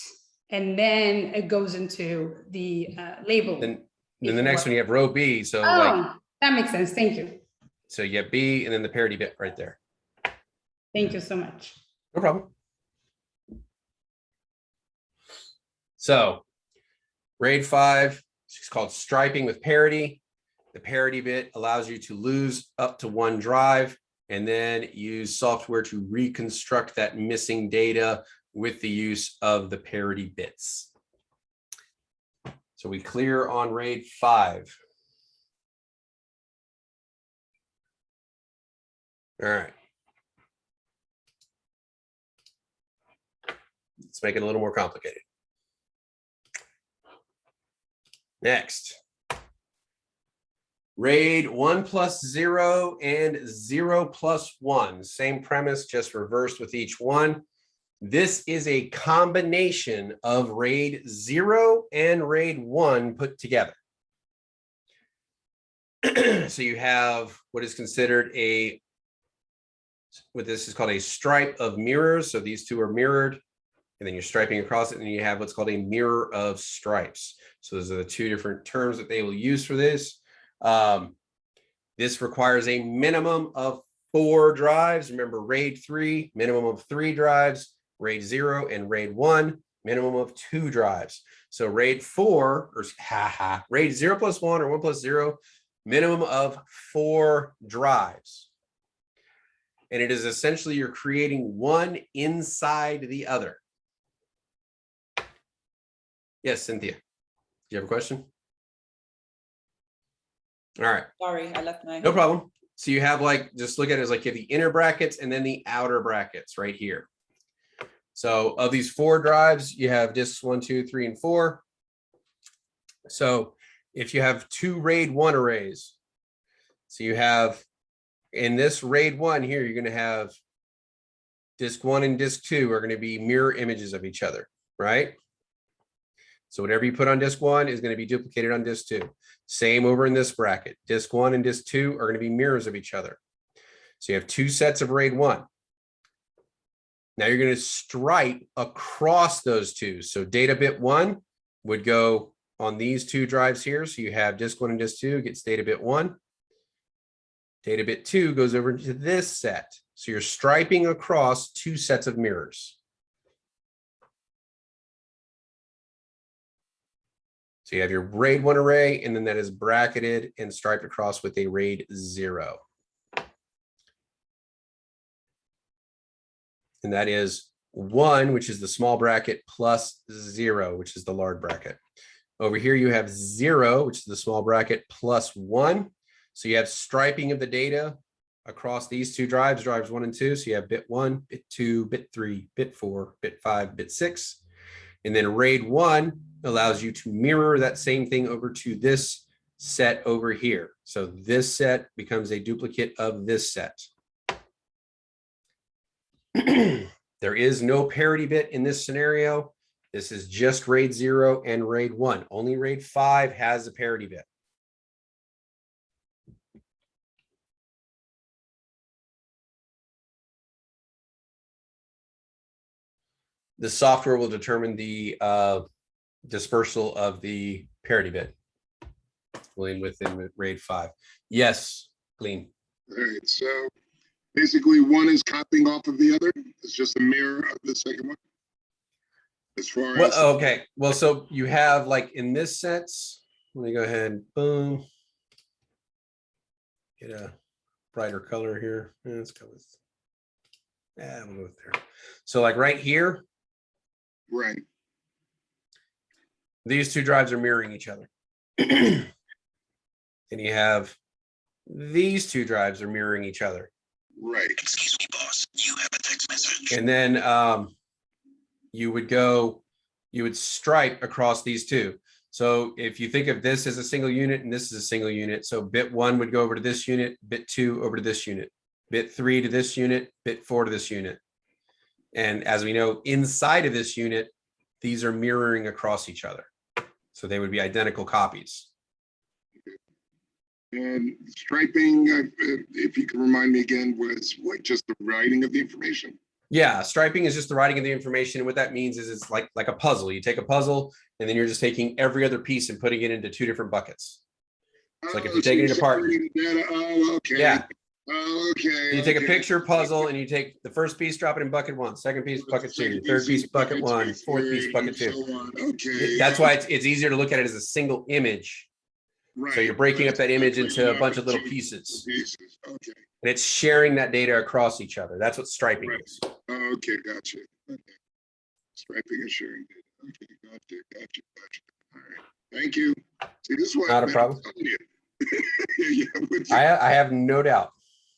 And then it goes into the label. Then the next one you have row B. So that makes sense. Thank you. So you have B and then the parity bit right there. Thank you so much. No problem. So RAID 5 is called striping with parity. The parity bit allows you to lose up to 1 drive and then use software to reconstruct that missing data with the use of the parity bits. So we clear on RAID 5. All right. Let's make it a little more complicated. Next. RAID 1 plus 0 and 0 plus 1. Same premise, just reversed with each one. This is a combination of RAID 0 and RAID 1 put together. So you have what is considered what this is called a stripe of mirrors. So these two are mirrored, and then you're striping across it, and you have what's called a mirror of stripes. So those are the two different terms that they will use for this. This requires a minimum of 4 drives. Remember, RAID 3, minimum of 3 drives, RAID 0 and RAID 1, minimum of 2 drives. So RAID 4, or RAID 0 plus 1 or 1 plus 0, minimum of 4 drives. And it is essentially you're creating one inside the other. Yes, Cynthia, do you have a question? All right. Sorry, I left my. No problem. So you have like, just look at it as like you have the inner brackets and then the outer brackets right here. So of these 4 drives, you have disks 1, 2, 3, and 4. So if you have 2 RAID 1 arrays, so you have in this RAID 1 here, you're going to have disk 1 and disk 2 are going to be mirror images of each other, right? So whatever you put on disk 1 is going to be duplicated on disk 2. Same over in this bracket. Disk 1 and disk 2 are going to be mirrors of each other. So you have 2 sets of RAID 1. Now you're going to stripe across those 2. So data bit 1 would go on these 2 drives here. So you have disk 1 and disk 2 gets data bit 1. Data bit 2 goes over to this set. So you're striping across 2 sets of mirrors. So you have your RAID 1 array, and then that is bracketed and striped across with a RAID 0. And that is 1, which is the small bracket, plus 0, which is the large bracket. Over here, you have 0, which is the small bracket, plus 1. So you have striping of the data across these 2 drives, drives 1 and 2. So you have bit 1, bit 2, bit 3, bit 4, bit 5, bit 6. And then RAID 1 allows you to mirror that same thing over to this set over here. So this set becomes a duplicate of this set. There is no parity bit in this scenario. This is just RAID 0 and RAID 1. Only RAID 5 has a parity bit. The software will determine the dispersal of the parity bit within RAID 5. Yes, Glean. All right, so basically one is copying off of the other. It's just a mirror of the second one. As far as Okay, well, so you have like in this sense, let me go ahead and boom, get a brighter color here. Let's go with, we'll go with there. So like right here, right, these 2 drives are mirroring each other. And you have these 2 drives are mirroring each other. Right. Excuse me, boss. You have a text message. And then you would stripe across these 2. So if you think of this as a single unit and this is a single unit, so bit 1 would go over to this unit, bit 2 over to this unit, bit 3 to this unit, bit 4 to this unit. And as we know, inside of this unit, these are mirroring across each other. So they would be identical copies. And striping, if you can remind me again, was like just the writing of the information? Yeah, striping is just the writing of the information. And what that means is it's like a puzzle. You take a puzzle and then you're just taking every other piece and putting it into 2 different buckets. It's like if you take it apart. Oh, okay. Yeah. Oh, okay. So you take a picture puzzle and you take the first piece, drop it in bucket 1, second piece, bucket 2, third piece, bucket 1, fourth piece, bucket 2. Okay. That's why it's easier to look at it as a single image. Right. So you're breaking up that image into a bunch of little pieces. Okay. And it's sharing that data across each other. That's what striping is. Okay, gotcha. Okay. Striping and sharing data. Okay, gotcha. All right. Thank you. See, this is what Not a problem. Yeah, with you. I have no doubt.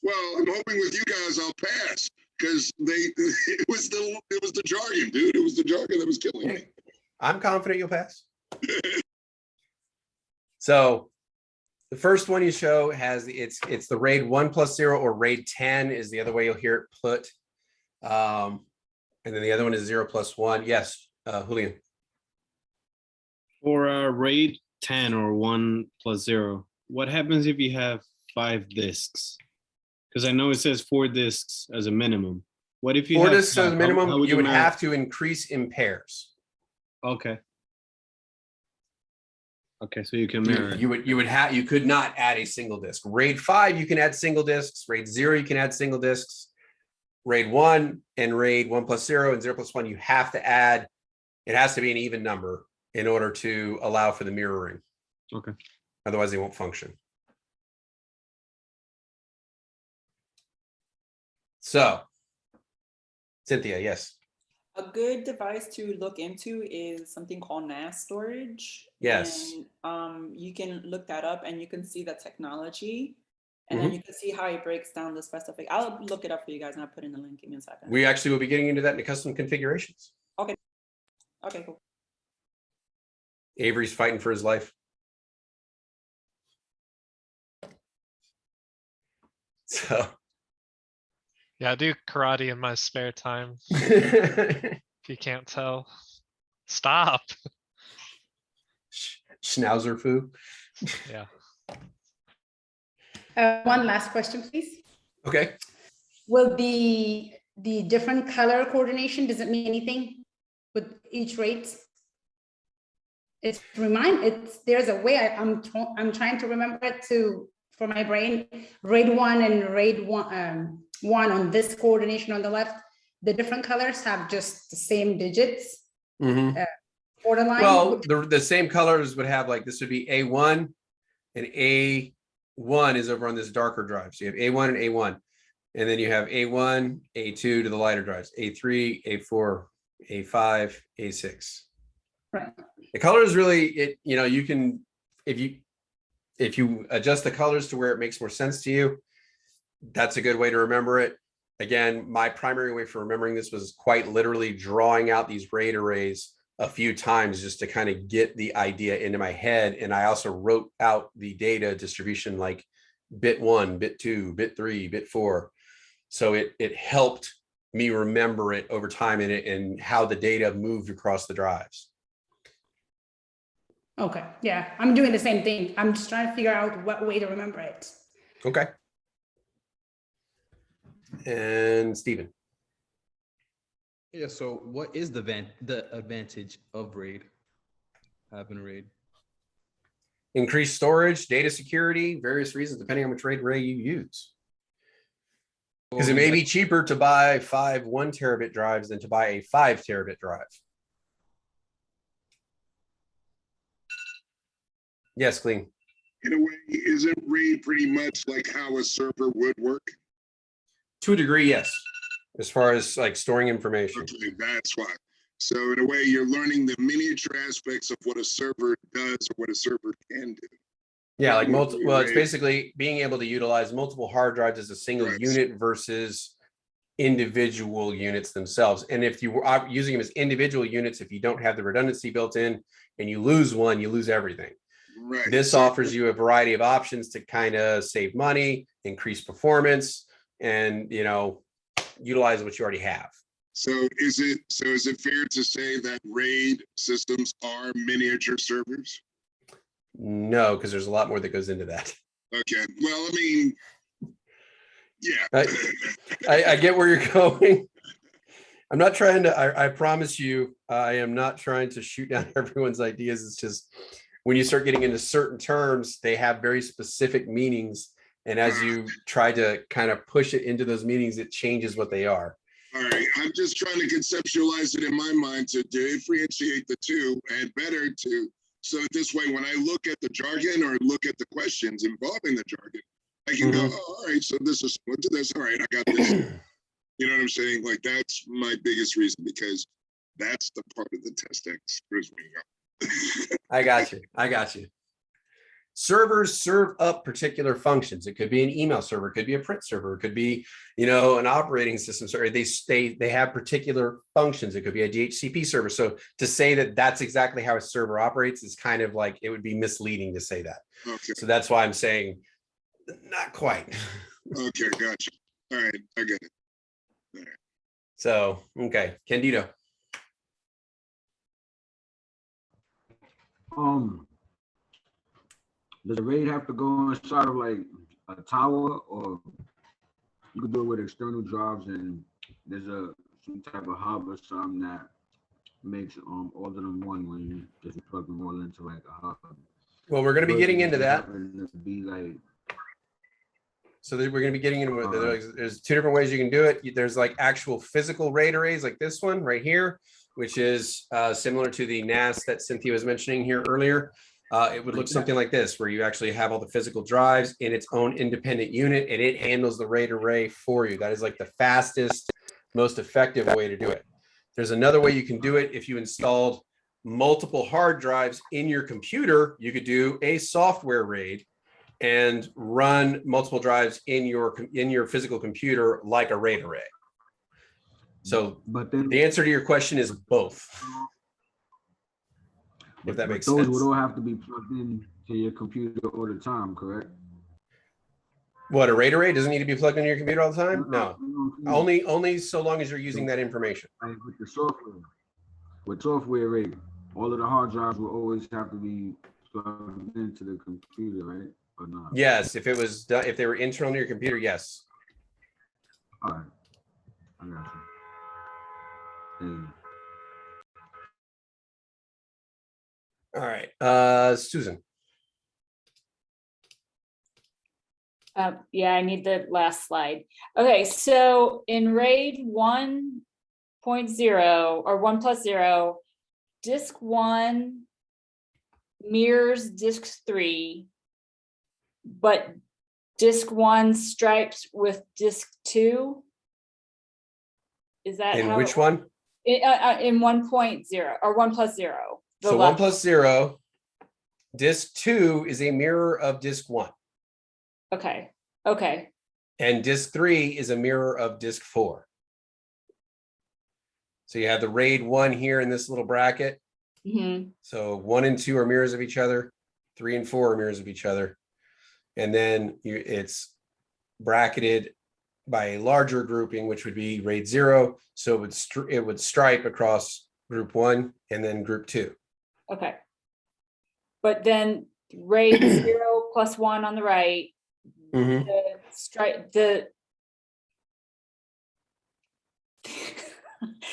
Well, I'm hoping with you guys I'll pass because it was the jargon, dude. It was the jargon that was killing me. I'm confident you'll pass. So the first one you show has it's the RAID 1 plus 0 or RAID 10 is the other way you'll hear it put. And then the other one is 0 plus 1. Yes, Julian. For RAID 10 or 1 plus 0, what happens if you have 5 disks? Because I know it says 4 disks as a minimum. What if you 4 have disks as a minimum? How You would manage- have to increase in pairs. Okay. Okay, so you can mirror. it. You could not add a single disk. RAID 5, you can add single disks. RAID 0, you can add single disks. RAID 1 and RAID 1 plus 0 and 0 plus 1, you have to add, it has to be an even number in order to allow for the mirroring. Okay. Otherwise, they won't function. So, Cynthia, yes. A good device to look into is something called NAS storage. Yes. And you can look that up and you can see the technology. And then you can see how it breaks down the specific. I'll look it up for you guys and I'll put in the link. Give me a second. We actually will be getting into that in the custom configurations. Okay. Okay, cool. Avery's fighting for his life. So. Yeah, I do karate in my spare time. If you can't tell. Stop. Schnauzer foo. Yeah. One last question, please. Okay. Will the different color coordination, does it mean anything with each rate? There's a way I'm trying to remember it for my brain. RAID 1 and RAID 1 on this coordination on the left, the different colors have just the same digits. Borderline. Well, the same colors would have, like, this would be A1 and A1 is over on this darker drive. So you have A1 and A1, and then you have A1, A2 to the lighter drives, A3, A4, A5, A6. Right. The color is really, you can, if you adjust the colors to where it makes more sense to you, that's a good way to remember it. Again, my primary way for remembering this was quite literally drawing out these RAID arrays a few times just to kind of get the idea into my head. And I also wrote out the data distribution, like bit 1, bit 2, bit 3, bit 4. So it helped me remember it over time and how the data moved across the drives. Okay, yeah, I'm doing the same thing. I'm just trying to figure out what way to remember it. Okay. And Stephen. Yeah, so what is the advantage of RAID? Having RAID? Increased storage, data security, various reasons, depending on which RAID array you use. Because it may be cheaper to buy 5 1 terabit drives than to buy a 5 terabit drive. Yes, Clean. In a way, isn't RAID pretty much like how a server would work? To a degree, yes. As far as like storing information. Okay, that's why. So in a way, you're learning the miniature aspects of what a server does or what a server can do. Yeah, like well, it's basically being able to utilize multiple hard drives as a single unit versus individual units themselves. And if you are using them as individual units, if you don't have the redundancy built in and you lose one, you lose everything. Right. This offers you a variety of options to kind of save money, increase performance, and utilize what you already have. So is it fair to say that RAID systems are miniature servers? No, because there's a lot more that goes into that. Okay. Well, I mean, yeah. I get where you're going. I'm not trying to, I promise you, I am not trying to shoot down everyone's ideas. It's just when you start getting into certain terms, they have very specific meanings. And as you try to kind of push it into those meanings, it changes what they are. All right. I'm just trying to conceptualize it in my mind to differentiate the two and better to, so this way, when I look at the jargon or look at the questions involving the jargon, I can go, oh, all right, so this is what to this. All right, I got this. You know what I'm saying? Like, that's my biggest reason, because that's the part of the test that screws me up. I got you. Servers serve up particular functions. It could be an email server, it could be a print server, it could be, an operating system server. They have particular functions. It could be a DHCP server. So to say that that's exactly how a server operates is kind of like, it would be misleading to say that. Okay. So that's why I'm saying not quite. Okay, gotcha. All right, I get it. All right. So, okay, Candido. Does the RAID have to go inside of like a tower, or you can do it with external drives and there's some type of hub or something that makes all of them one when you just plug them all into like a hub? Well, we're going to be getting into that. Be like, so we're going to be getting into it. There's two different ways you can do it. There's like actual physical RAID arrays like this one right here, which is similar to the NAS that Cynthia was mentioning here earlier. It would look something like this, where you actually have all the physical drives in its own independent unit, and it handles the RAID array for you. That is like the fastest, most effective way to do it. There's another way you can do it. If you installed multiple hard drives in your computer, you could do a software RAID and run multiple drives in your physical computer like a RAID array. So but then, the answer to your question is both. If that makes sense. Those would all have to be plugged in to your computer all the time, correct? What, a RAID array doesn't need to be plugged into your computer all the time? No, only so long as you're using that information. Like with the software, with software RAID, all of the hard drives will always have to be plugged into the computer, right? Or not? Yes, if they were internal to your computer, yes. All right, I got you. All right, Susan. Yeah, I need the last slide. Okay, so in RAID 1.0 or 1+0, disk 1 mirrors disk 3, but disk 1 stripes with disk 2. Is that in how which one? In 1.0 or 1+0. So 1+0, disk 2 is a mirror of disk 1. Okay. Okay. And disk 3 is a mirror of disk 4. So you have the RAID 1 here in this little bracket. Mm-hmm. So 1 and 2 are mirrors of each other. 3 and 4 are mirrors of each other. And then it's bracketed by a larger grouping, which would be RAID 0. So it would stripe across group 1 and then group 2. Okay. But then RAID 0 + 1 on the right. Mm-hmm.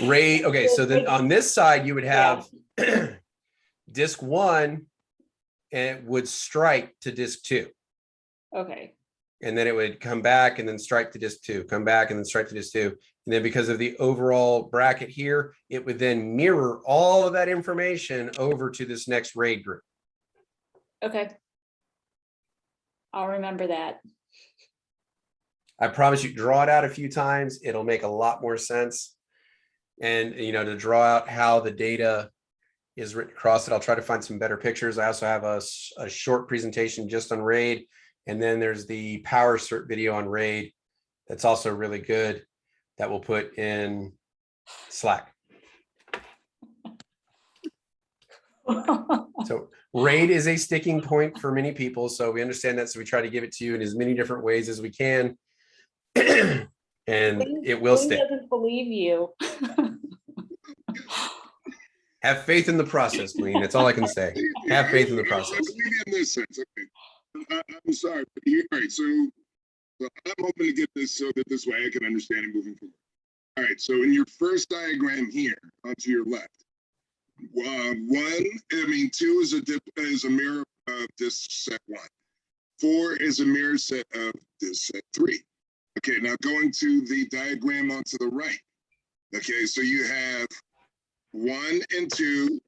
RAID. Okay, so then on this side you would have disk 1, and it would stripe to disk 2. Okay. And then it would come back and then stripe to disk 2, come back and then stripe to disk 2. And then because of the overall bracket here, it would then mirror all of that information over to this next RAID group. Okay. I'll remember that. I promise you, draw it out a few times. It'll make a lot more sense. And, to draw out how the data is written across it, I'll try to find some better pictures. I also have a short presentation just on RAID. And then there's the power cert video on RAID that's also really good that we'll put in Slack. So RAID is a sticking point for many people. So we understand that. So we try to give it to you in as many different ways as we can. And it will stick. Doesn't believe you. Have faith in the process, Glenn. That's all I can say. Have faith in the process. I believe in this sense. Okay. I'm sorry, but all right. So I'm hoping to get this so that this way I can understand it moving forward. All right. So in your first diagram here, onto your left, 2 is a mirror of disk set 1. 4 is a mirror set of disk set 3. Okay. Now going to the diagram onto the right. Okay. So you have 1 and 2,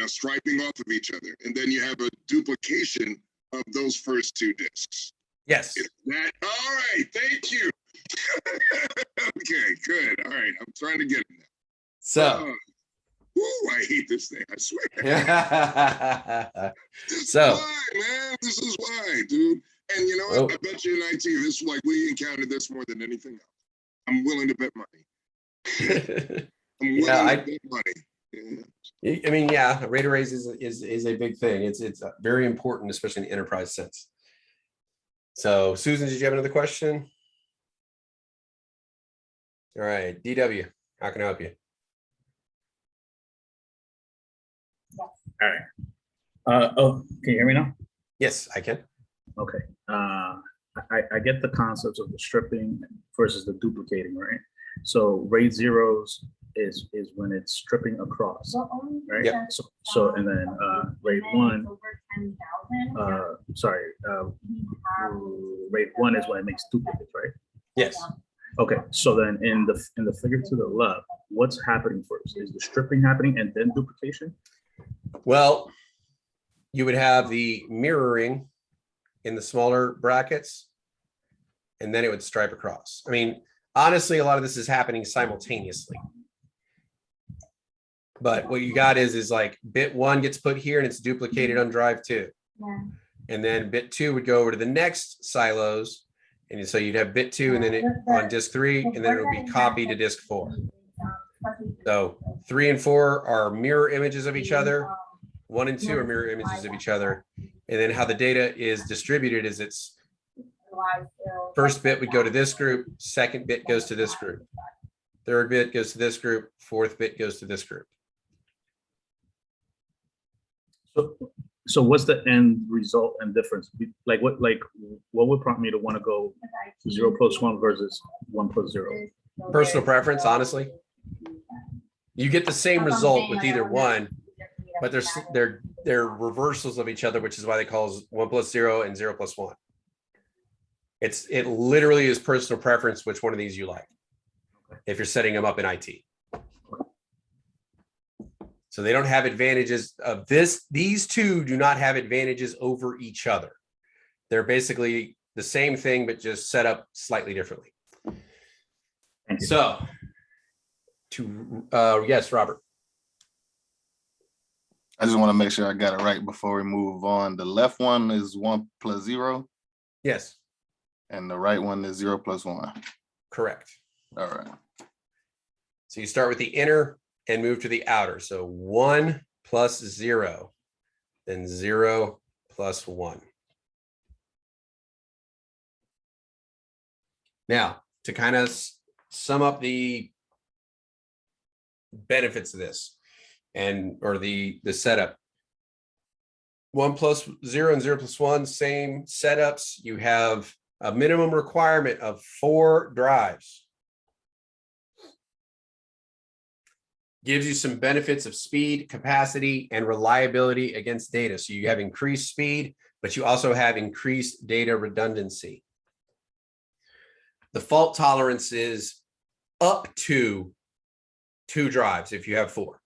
striping off of each other, and then you have a duplication of those first 2 disks. Yes. All right. Thank you. Okay. Good. All right. I'm trying to get it now. So. I hate this thing. I swear. So. Why, man? This is why, dude. And you know what? I bet you in IT, this is like we encountered this more than anything else. I'm willing to bet money. I mean, yeah, RAID arrays is a big thing. It's very important, especially in the enterprise sense. So, Susan, did you have another question? All right, DW, how can I help you? All right. Can you hear me now? Yes, I can. Okay. I get the concepts of the stripping versus the duplicating, right? So RAID 0s is when it's stripping across, right? Yep. So and then RAID 1 Sorry, RAID 1 is when it makes duplicates, right? Yes. Okay, so then in the figure to the left, what's happening first? Is the stripping happening and then duplication? Well, you would have the mirroring in the smaller brackets, and then it would stripe across. I mean, honestly, a lot of this is happening simultaneously. But what you got is like bit 1 gets put here and it's duplicated on drive 2. And then bit 2 would go over to the next silos. And so you'd have bit 2 and then it on disk 3, and then it would be copied to disk 4. So 3 and 4 are mirror images of each other. 1 and 2 are mirror images of each other. And then how the data is distributed is it's first bit would go to this group, second bit goes to this group, third bit goes to this group, fourth bit goes to this group. So what's the end result and difference? Like what would prompt me to want to go 0 plus 1 versus 1 plus 0? Personal preference, honestly. You get the same result with either one, but they're reversals of each other, which is why they call 1 plus 0 and 0 plus 1. It literally is personal preference which one of these you like if you're setting them up in IT. So they don't have advantages of this. These two do not have advantages over each other. They're basically the same thing, but just set up slightly differently. So yes, Robert. I just want to make sure I got it right before we move on. The left one is 1 plus 0. Yes. And the right one is 0 plus 1. Correct. All right. So you start with the inner and move to the outer. So 1 plus 0, then 0 plus 1. Now, to kind of sum up the benefits of this or the setup, 1 plus 0 and 0 plus 1, same setups. You have a minimum requirement of 4 drives. Gives you some benefits of speed, capacity, and reliability against data. So you have increased speed, but you also have increased data redundancy. The fault tolerance is up to 2 drives if you have 4.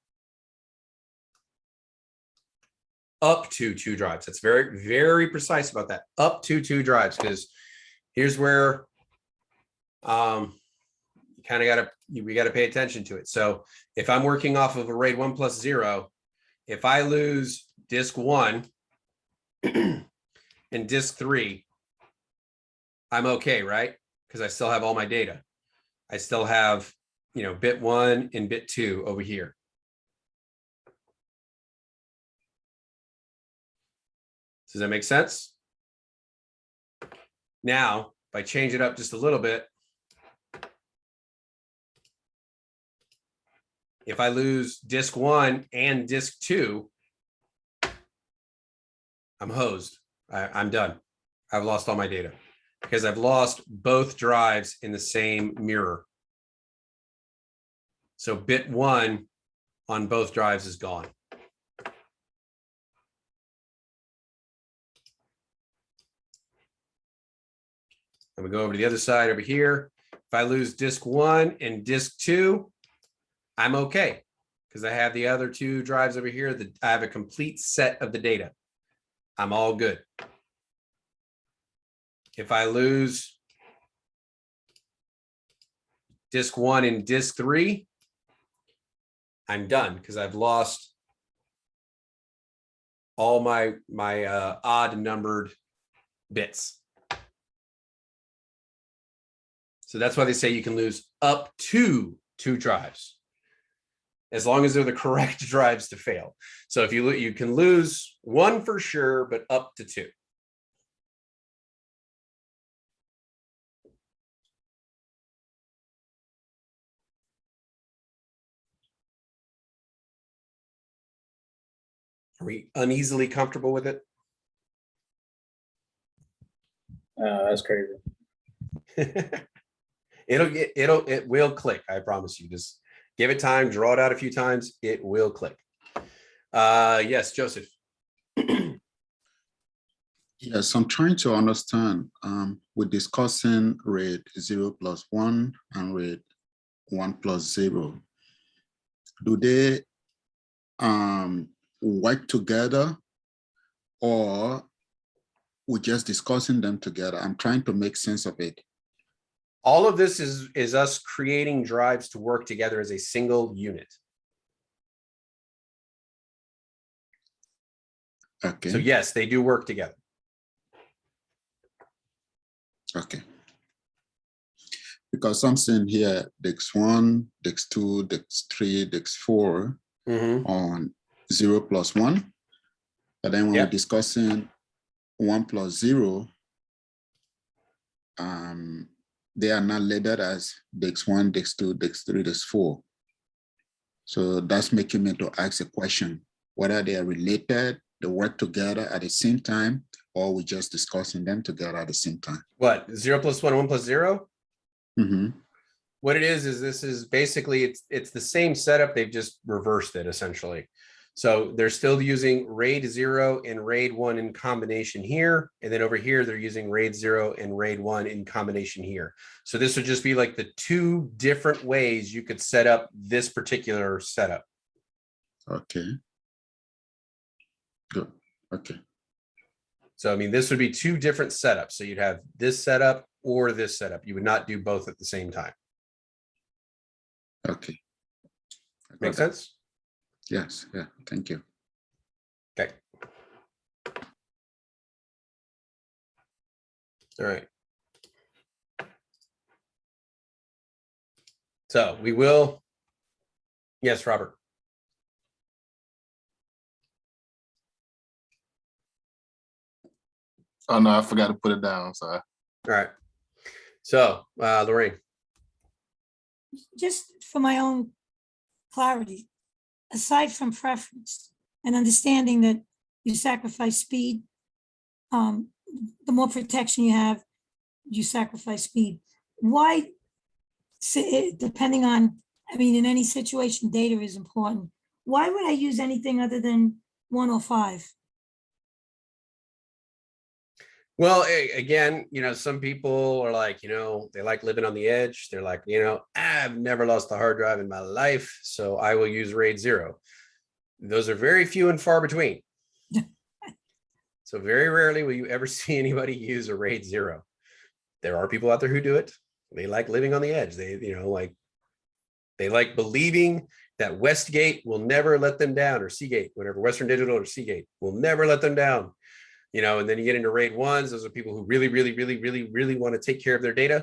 Up to 2 drives. That's very, very precise about that. Up to 2 drives, because here's where we got to pay attention to it. So if I'm working off of a RAID 1 plus 0, if I lose disk 1 and disk 3, I'm okay, right? Because I still have all my data. I still have, bit 1 and bit 2 over here. Does that make sense? Now, if I change it up just a little bit, if I lose disk 1 and disk 2, I'm hosed. I'm done. I've lost all my data because I've lost both drives in the same mirror. So bit 1 on both drives is gone. And we go over to the other side over here. If I lose disk 1 and disk 2, I'm okay because I have the other 2 drives over here that I have a complete set of the data. I'm all good. If I lose disk 1 and disk 3, I'm done because I've lost all my odd numbered bits. So that's why they say you can lose up to 2 drives, as long as they're the correct drives to fail. So if you can lose 1 for sure, but up to 2. Are we uneasily comfortable with it? That's crazy. It will click. I promise you. Just give it time, draw it out a few times. It will click. Yes, Joseph. Yes, I'm trying to understand. We're discussing RAID 0+1 and RAID 1+0. Do they work together, or we're just discussing them together? I'm trying to make sense of it. All of this is us creating drives to work together as a single unit. Okay. So yes, they do work together. Okay. Because I'm seeing here DEX1, DEX2, DEX3, DEX4 on 0+1. But then when we're discussing 1+0, they are not labeled as DEX1, DEX2, DEX3, DEX4. So that's making me to ask a question, whether they are related, they work together at the same time, or we're just discussing them together at the same time. What, 0+1, 1+0? Mm-hmm. What it is this is basically, it's the same setup, they've just reversed it essentially. So they're still using RAID 0 and RAID 1 in combination here. And then over here, they're using RAID 0 and RAID 1 in combination here. So this would just be like the two different ways you could set up this particular setup. Okay. Good. Okay. So, I mean, this would be two different setups. So you'd have this setup or this setup. You would not do both at the same time. Okay. Make sense? Yes. Yeah. Thank you. Okay. All right. So we will. Yes, Robert. Oh no, I forgot to put it down. Sorry. All right. So, Lorraine. Just for my own clarity, aside from preference and understanding that you sacrifice speed, the more protection you have, you sacrifice speed. Why, depending on, I mean, in any situation, data is important. Why would I use anything other than 105? Well, again, you know, some people are like, you know, they like living on the edge. They're like, you know, I've never lost a hard drive in my life, so I will use RAID 0. Those are very few and far between. So very rarely will you ever see anybody use a RAID 0. There are people out there who do it. They like living on the edge. They, you know, like they like believing that Westgate will never let them down, or Seagate, whatever, Western Digital or Seagate will never let them down. You know, and then you get into RAID 1s. Those are people who really want to take care of their data.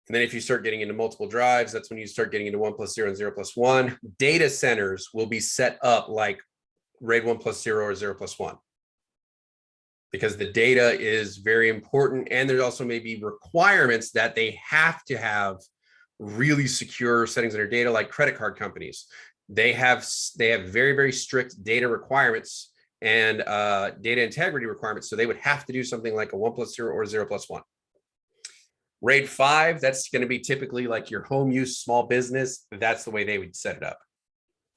And then if you start getting into multiple drives, that's when you start getting into 1+0 and 0+1. Data centers will be set up like RAID 1+0 or 0+1. Because the data is very important. And there also may be requirements that they have to have really secure settings in their data, like credit card companies. They have very strict data requirements and data integrity requirements. So they would have to do something like a 1+0 or 0+1. RAID 5, that's going to be typically like your home use small business. That's the way they would set it up.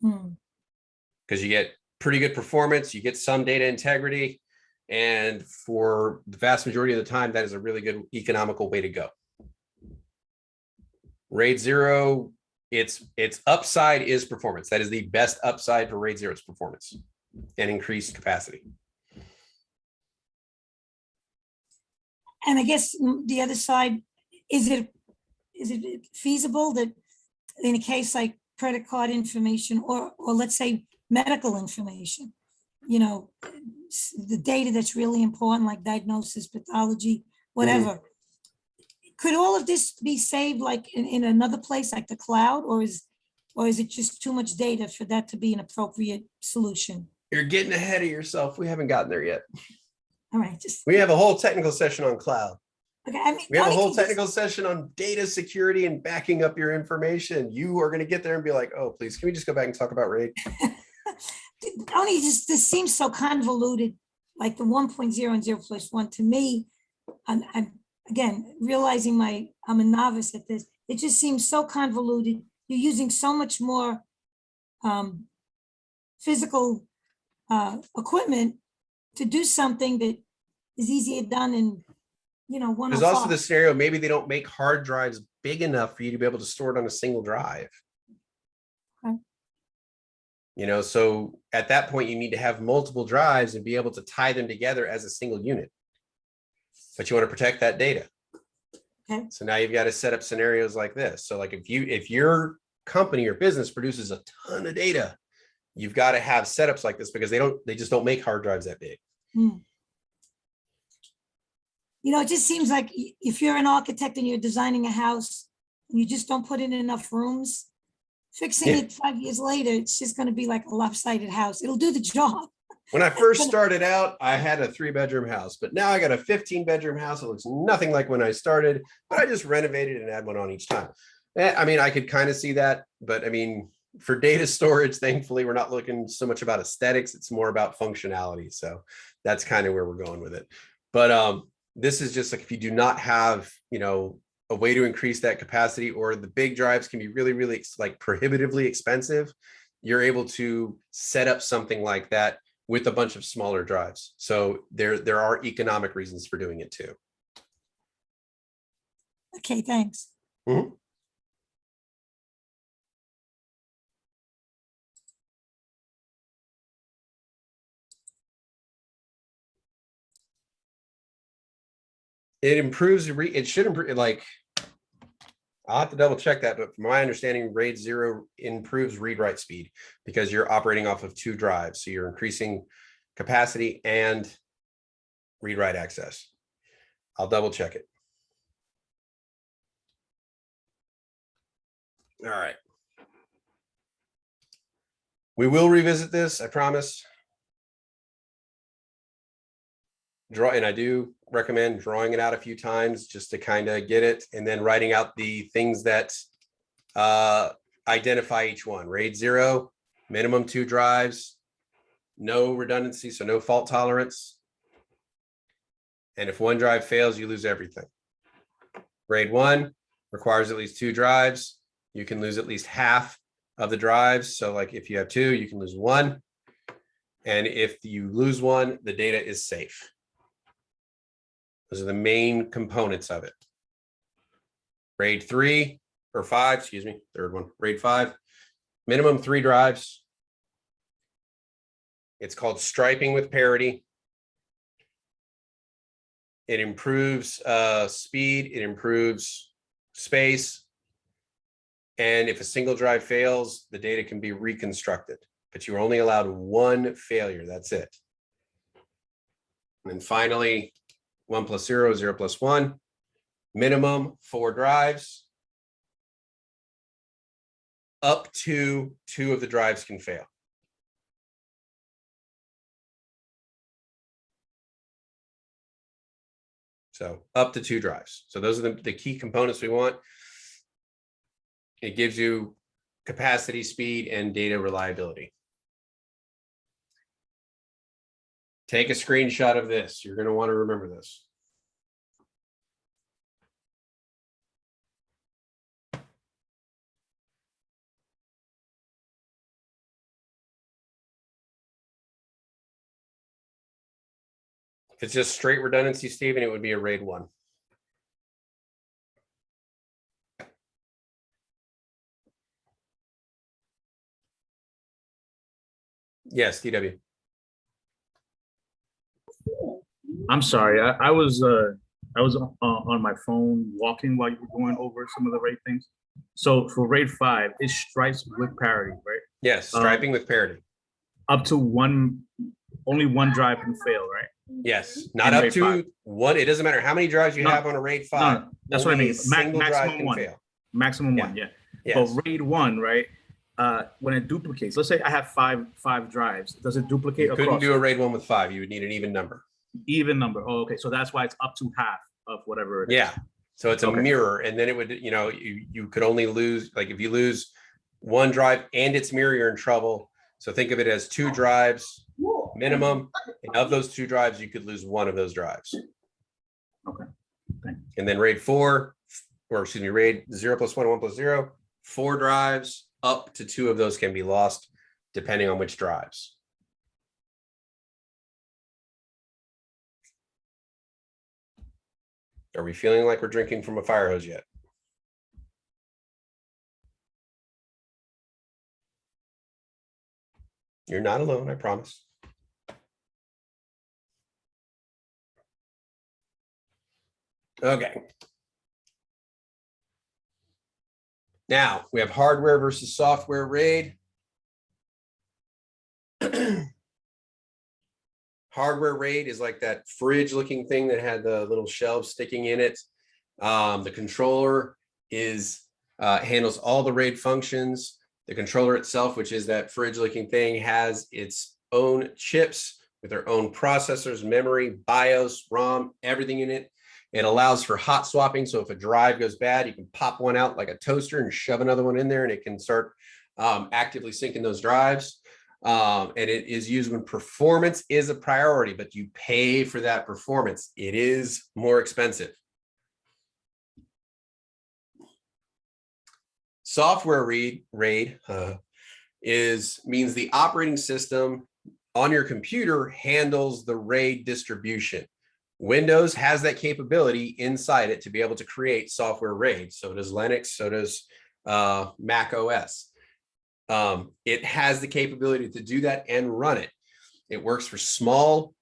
Because you get pretty good performance, you get some data integrity, and for the vast majority of the time, that is a really good economical way to go. RAID 0, its upside is performance. That is the best upside for RAID 0's performance and increased capacity. And I guess the other side, is it feasible that in a case like credit card information or let's say medical information, you know, the data that's really important, like diagnosis, pathology, whatever, could all of this be saved like in another place like the cloud, or is it just too much data for that to be an appropriate solution? You're getting ahead of yourself. We haven't gotten there yet. All right, we have a whole technical session on cloud. Okay, I mean, we have a whole technical session on data security and backing up your information. You are going to get there and be like, oh, please, can we just go back and talk about RAID? Only just this seems so convoluted, like the 1.0 and 0+1 to me. I'm again realizing I'm a novice at this. It just seems so convoluted. You're using so much more physical equipment to do something that is easier done in, one There's or also five. the scenario, maybe they don't make hard drives big enough for you to be able to store it on a single drive. Okay. So at that point, you need to have multiple drives and be able to tie them together as a single unit. But you want to protect that data. Okay. So now you've got to set up scenarios like this. So like if your company or business produces a ton of data, you've got to have setups like this because they just don't make hard drives that big. It just seems like if you're an architect and you're designing a house, and you just don't put in enough rooms, fixing it 5 years later, it's just going to be like a lopsided house. It'll do the job. When I first started out, I had a 3-bedroom house, but now I got a 15-bedroom house. It looks nothing like when I started, but I just renovated and add one on each time. I mean, I could kind of see that, but I mean, for data storage, thankfully, we're not looking so much about aesthetics. It's more about functionality. So that's kind of where we're going with it. But this is just like, if you do not have, a way to increase that capacity, or the big drives can be really, really like prohibitively expensive, you're able to set up something like that with a bunch of smaller drives. So there are economic reasons for doing it too. Okay, thanks. Mhm. It improves, it should improve, like, I'll have to double check that, but from my understanding, RAID 0 improves read-write speed because you're operating off of 2 drives. So you're increasing capacity and read-write access. I'll double check it. All right. We will revisit this, I promise. And I do recommend drawing it out a few times just to kind of get it, and then writing out the things that identify each one. RAID 0, minimum 2 drives, no redundancy, so no fault tolerance. And if one drive fails, you lose everything. RAID 1 requires at least 2 drives. You can lose at least half of the drives. So like if you have 2, you can lose 1. And if you lose 1, the data is safe. Those are the main components of it. RAID 3 or 5, excuse me, third one, RAID 5, minimum 3 drives. It's called striping with parity. It improves speed, it improves space. And if a single drive fails, the data can be reconstructed, but you're only allowed 1 failure, that's it. And then finally, 1 + 0, 0 + 1, minimum 4 drives. Up to 2 of the drives can fail. So up to 2 drives. So those are the key components we want. It gives you capacity, speed, and data reliability. Take a screenshot of this. You're going to want to remember this. If it's just straight redundancy, Stephen, it would be a RAID 1. Yes, DW. I'm sorry, I was on my phone walking while you were going over some of the RAID things. So for RAID 5, it stripes with parity, right? Yes, striping with parity. Up to only 1 drive can fail, right? Yes, not up to 1. It doesn't matter how many drives you have on a RAID 5. No, that's what I mean. Maximum 1. Fail. Maximum 1, yeah. Yes. But RAID 1, right? When it duplicates, let's say I have five drives. Does it duplicate? You couldn't do a RAID 1 with 5. You would need an even number. Even number. Oh, okay. So that's why it's up to half of whatever it is. Yeah. So it's a mirror, and then it would, you could only lose, like if you lose 1 drive and its mirror, you're in trouble. So think of it as 2 drives minimum, and of those 2 drives, you could lose 1 of those drives. Okay. And then RAID 4, or excuse me, RAID 0 + 1, 1 + 0, 4 drives, up to 2 of those can be lost, depending on which drives. Are we feeling like we're drinking from a fire hose yet? You're not alone, I promise. Okay. Now we have hardware versus software RAID. Hardware RAID is like that fridge looking thing that had the little shelves sticking in it. The controller handles all the RAID functions. The controller itself, which is that fridge looking thing, has its own chips with their own processors, memory, BIOS, ROM, everything in it. It allows for hot swapping. So if a drive goes bad, you can pop one out like a toaster and shove another one in there, and it can start actively syncing those drives. And it is used when performance is a priority, but you pay for that performance. It is more expensive. Software RAID means the operating system on your computer handles the RAID distribution. Windows has that capability inside it to be able to create software RAID. So does Linux, so does Mac OS. It has the capability to do that and run it. It works for small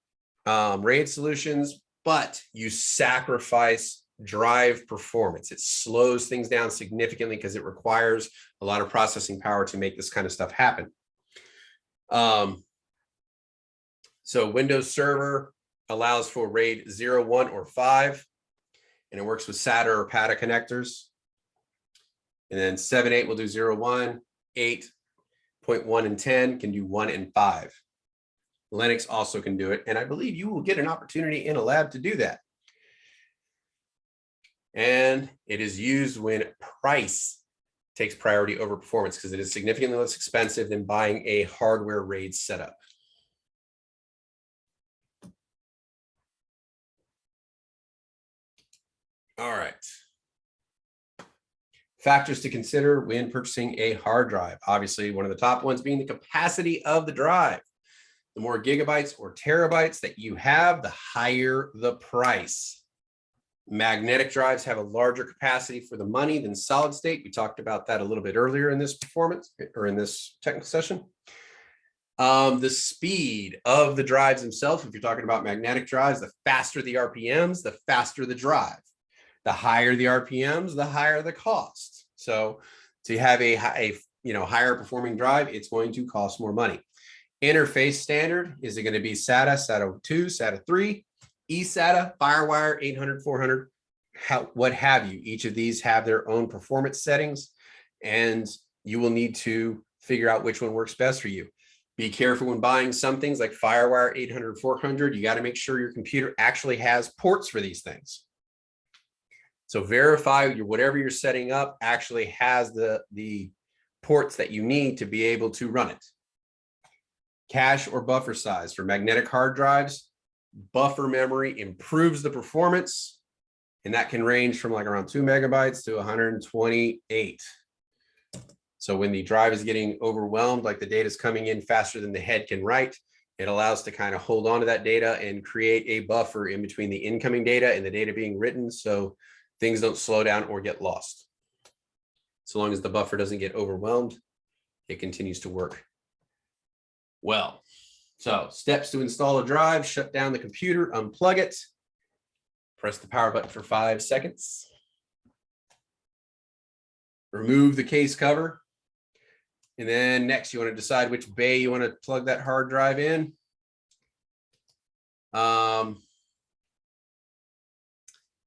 RAID solutions, but you sacrifice drive performance. It slows things down significantly because it requires a lot of processing power to make this kind of stuff happen. So Windows Server allows for RAID 0, 1, or 5, and it works with SATA or PATA connectors. And then 7, 8 will do 0, 1, 8.1 and 10 can do 1 and 5. Linux also can do it, and I believe you will get an opportunity in a lab to do that. And it is used when price takes priority over performance because it is significantly less expensive than buying a hardware RAID setup. All right. Factors to consider when purchasing a hard drive. Obviously, one of the top ones being the capacity of the drive. The more gigabytes or terabytes that you have, the higher the price. Magnetic drives have a larger capacity for the money than solid state. We talked about that a little bit earlier in this performance or in this technical session. The speed of the drives themselves, if you're talking about magnetic drives, the faster the RPMs, the faster the drive. The higher the RPMs, the higher the cost. So to have a higher performing drive, it's going to cost more money. Interface standard, is it going to be SATA, SATA 2, SATA 3, eSATA, FireWire, 800, 400, what have you. Each of these have their own performance settings, and you will need to figure out which one works best for you. Be careful when buying some things like FireWire, 800, 400. You got to make sure your computer actually has ports for these things. So verify whatever you're setting up actually has the ports that you need to be able to run it. Cache or buffer size for magnetic hard drives. Buffer memory improves the performance, and that can range from like around 2 megabytes to 128. So when the drive is getting overwhelmed, like the data is coming in faster than the head can write, it allows to kind of hold on to that data and create a buffer in between the incoming data and the data being written, so things don't slow down or get lost. So long as the buffer doesn't get overwhelmed, it continues to work well. So steps to install a drive: shut down the computer, unplug it, press the power button for 5 seconds. Remove the case cover. And then next, you want to decide which bay you want to plug that hard drive in.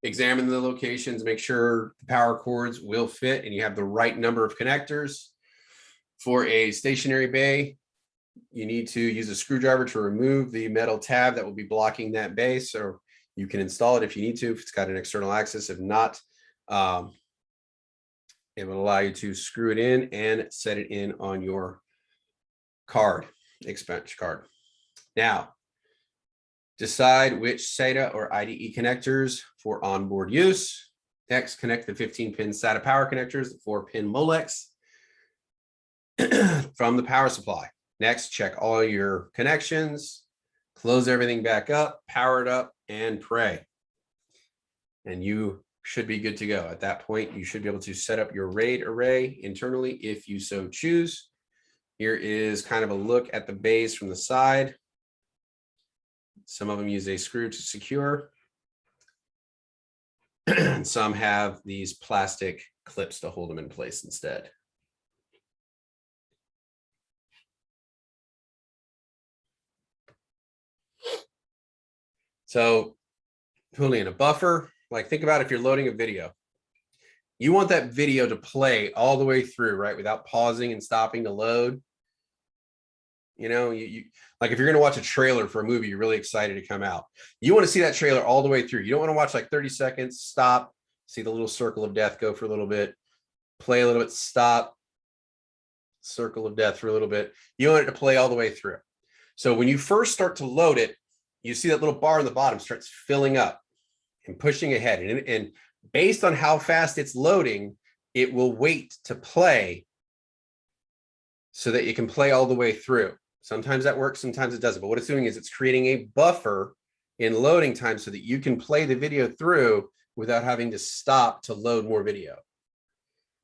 Examine the locations, make sure the power cords will fit and you have the right number of connectors. For a stationary bay, you need to use a screwdriver to remove the metal tab that will be blocking that bay. So you can install it if you need to, if it's got an external access. If not, it will allow you to screw it in and set it in on your card, expense card. Now, decide which SATA or IDE connectors for onboard use. Next, connect the 15-pin SATA power connectors, the 4-pin Molex from the power supply. Next, check all your connections, close everything back up, power it up, and pray. and you should be good to go. At that point, you should be able to set up your RAID array internally if you so choose. Here is kind of a look at the bays from the side. Some of them use a screw to secure. And some have these plastic clips to hold them in place instead. So Julian, a buffer, like think about if you're loading a video. You want that video to play all the way through, right? Without pausing and stopping to load. You know, you like if you're going to watch a trailer for a movie, you're really excited to come out. You want to see that trailer all the way through. You don't want to watch like 30 seconds, stop, see the little circle of death go for a little bit, play a little bit, stop, circle of death for a little bit. You want it to play all the way through. So when you first start to load it, you see that little bar on the bottom starts filling up and pushing ahead. And based on how fast it's loading, it will wait to play so that you can play all the way through. Sometimes that works, sometimes it doesn't. But what it's doing is it's creating a buffer in loading time so that you can play the video through without having to stop to load more video.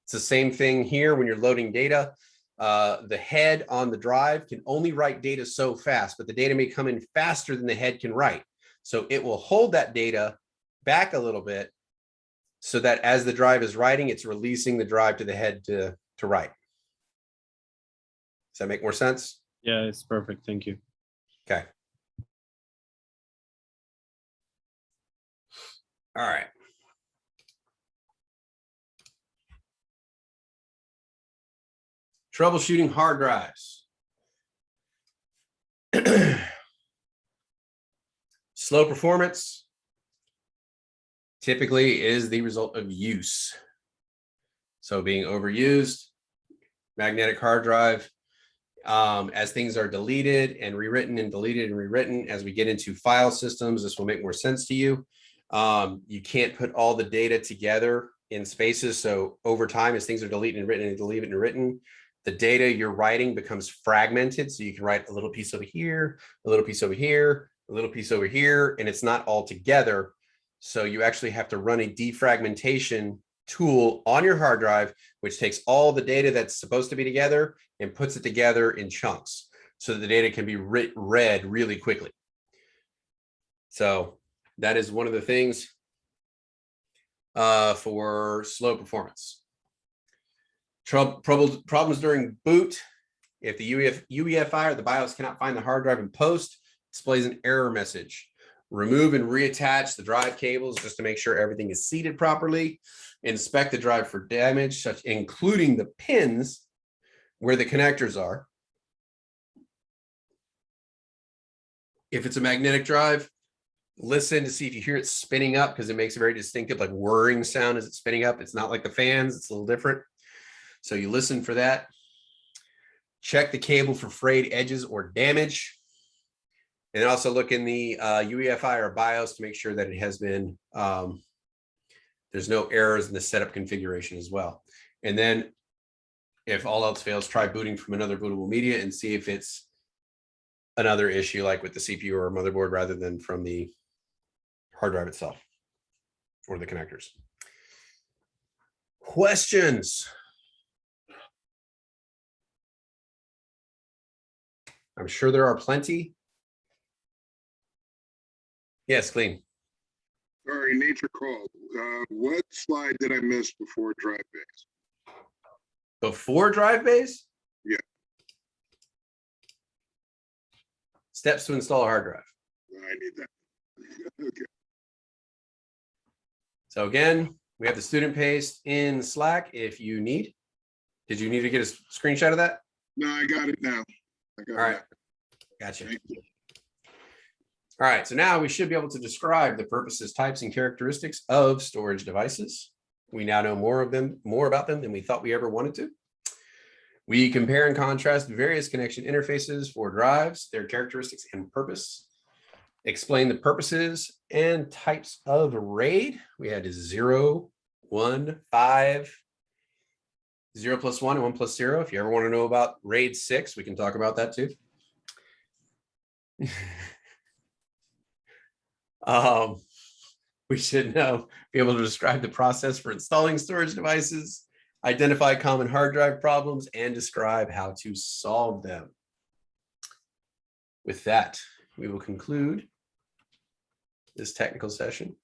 It's the same thing here when you're loading data. The head on the drive can only write data so fast, but the data may come in faster than the head can write. So it will hold that data back a little bit so that as the drive is writing, it's releasing the drive to the head to write. Does that make more sense? Yeah, it's perfect. Thank you. Okay. All right. Troubleshooting hard drives. Slow performance typically is the result of use. So being overused, magnetic hard drive, as things are deleted and rewritten and deleted and rewritten, as we get into file systems, this will make more sense to you. You can't put all the data together in spaces. So over time, as things are deleted and written and deleted and written, the data you're writing becomes fragmented. So you can write a little piece over here, a little piece over here, a little piece over here, and it's not all together. So you actually have to run a defragmentation tool on your hard drive, which takes all the data that's supposed to be together and puts it together in chunks so that the data can be read really quickly. So that is one of the things for slow performance. Problems during boot. If the UEFI or the BIOS cannot find the hard drive in post, displays an error message. Remove and reattach the drive cables just to make sure everything is seated properly. Inspect the drive for damage, such including the pins where the connectors are. If it's a magnetic drive, listen to see if you hear it spinning up because it makes a very distinctive like whirring sound as it's spinning up. It's not like the fans, it's a little different. So you listen for that. Check the cable for frayed edges or damage. And also look in the UEFI or BIOS to make sure that it has been, there's no errors in the setup configuration as well. And then if all else fails, try booting from another bootable media and see if it's another issue like with the CPU or motherboard rather than from the hard drive itself or the connectors. Questions? I'm sure there are plenty. Yes, Clean. Sorry, nature called. What slide did I miss before drive bays? Before drive bays? Yeah. Steps to install a hard drive. I need that. Okay. So again, we have the student paste in Slack if you need. Did you need to get a screenshot of that? No, I got it now. All right. Gotcha. All right, so now we should be able to describe the purposes, types, and characteristics of storage devices. We now know more about them than we thought we ever wanted to. We compare and contrast various connection interfaces for drives, their characteristics and purpose. Explain the purposes and types of RAID. We had 0, 1, 5, 0 plus 1, and 1 plus 0. If you ever want to know about RAID 6, we can talk about that too. We should know, be able to describe the process for installing storage devices, identify common hard drive problems, and describe how to solve them. With that, we will conclude this technical session.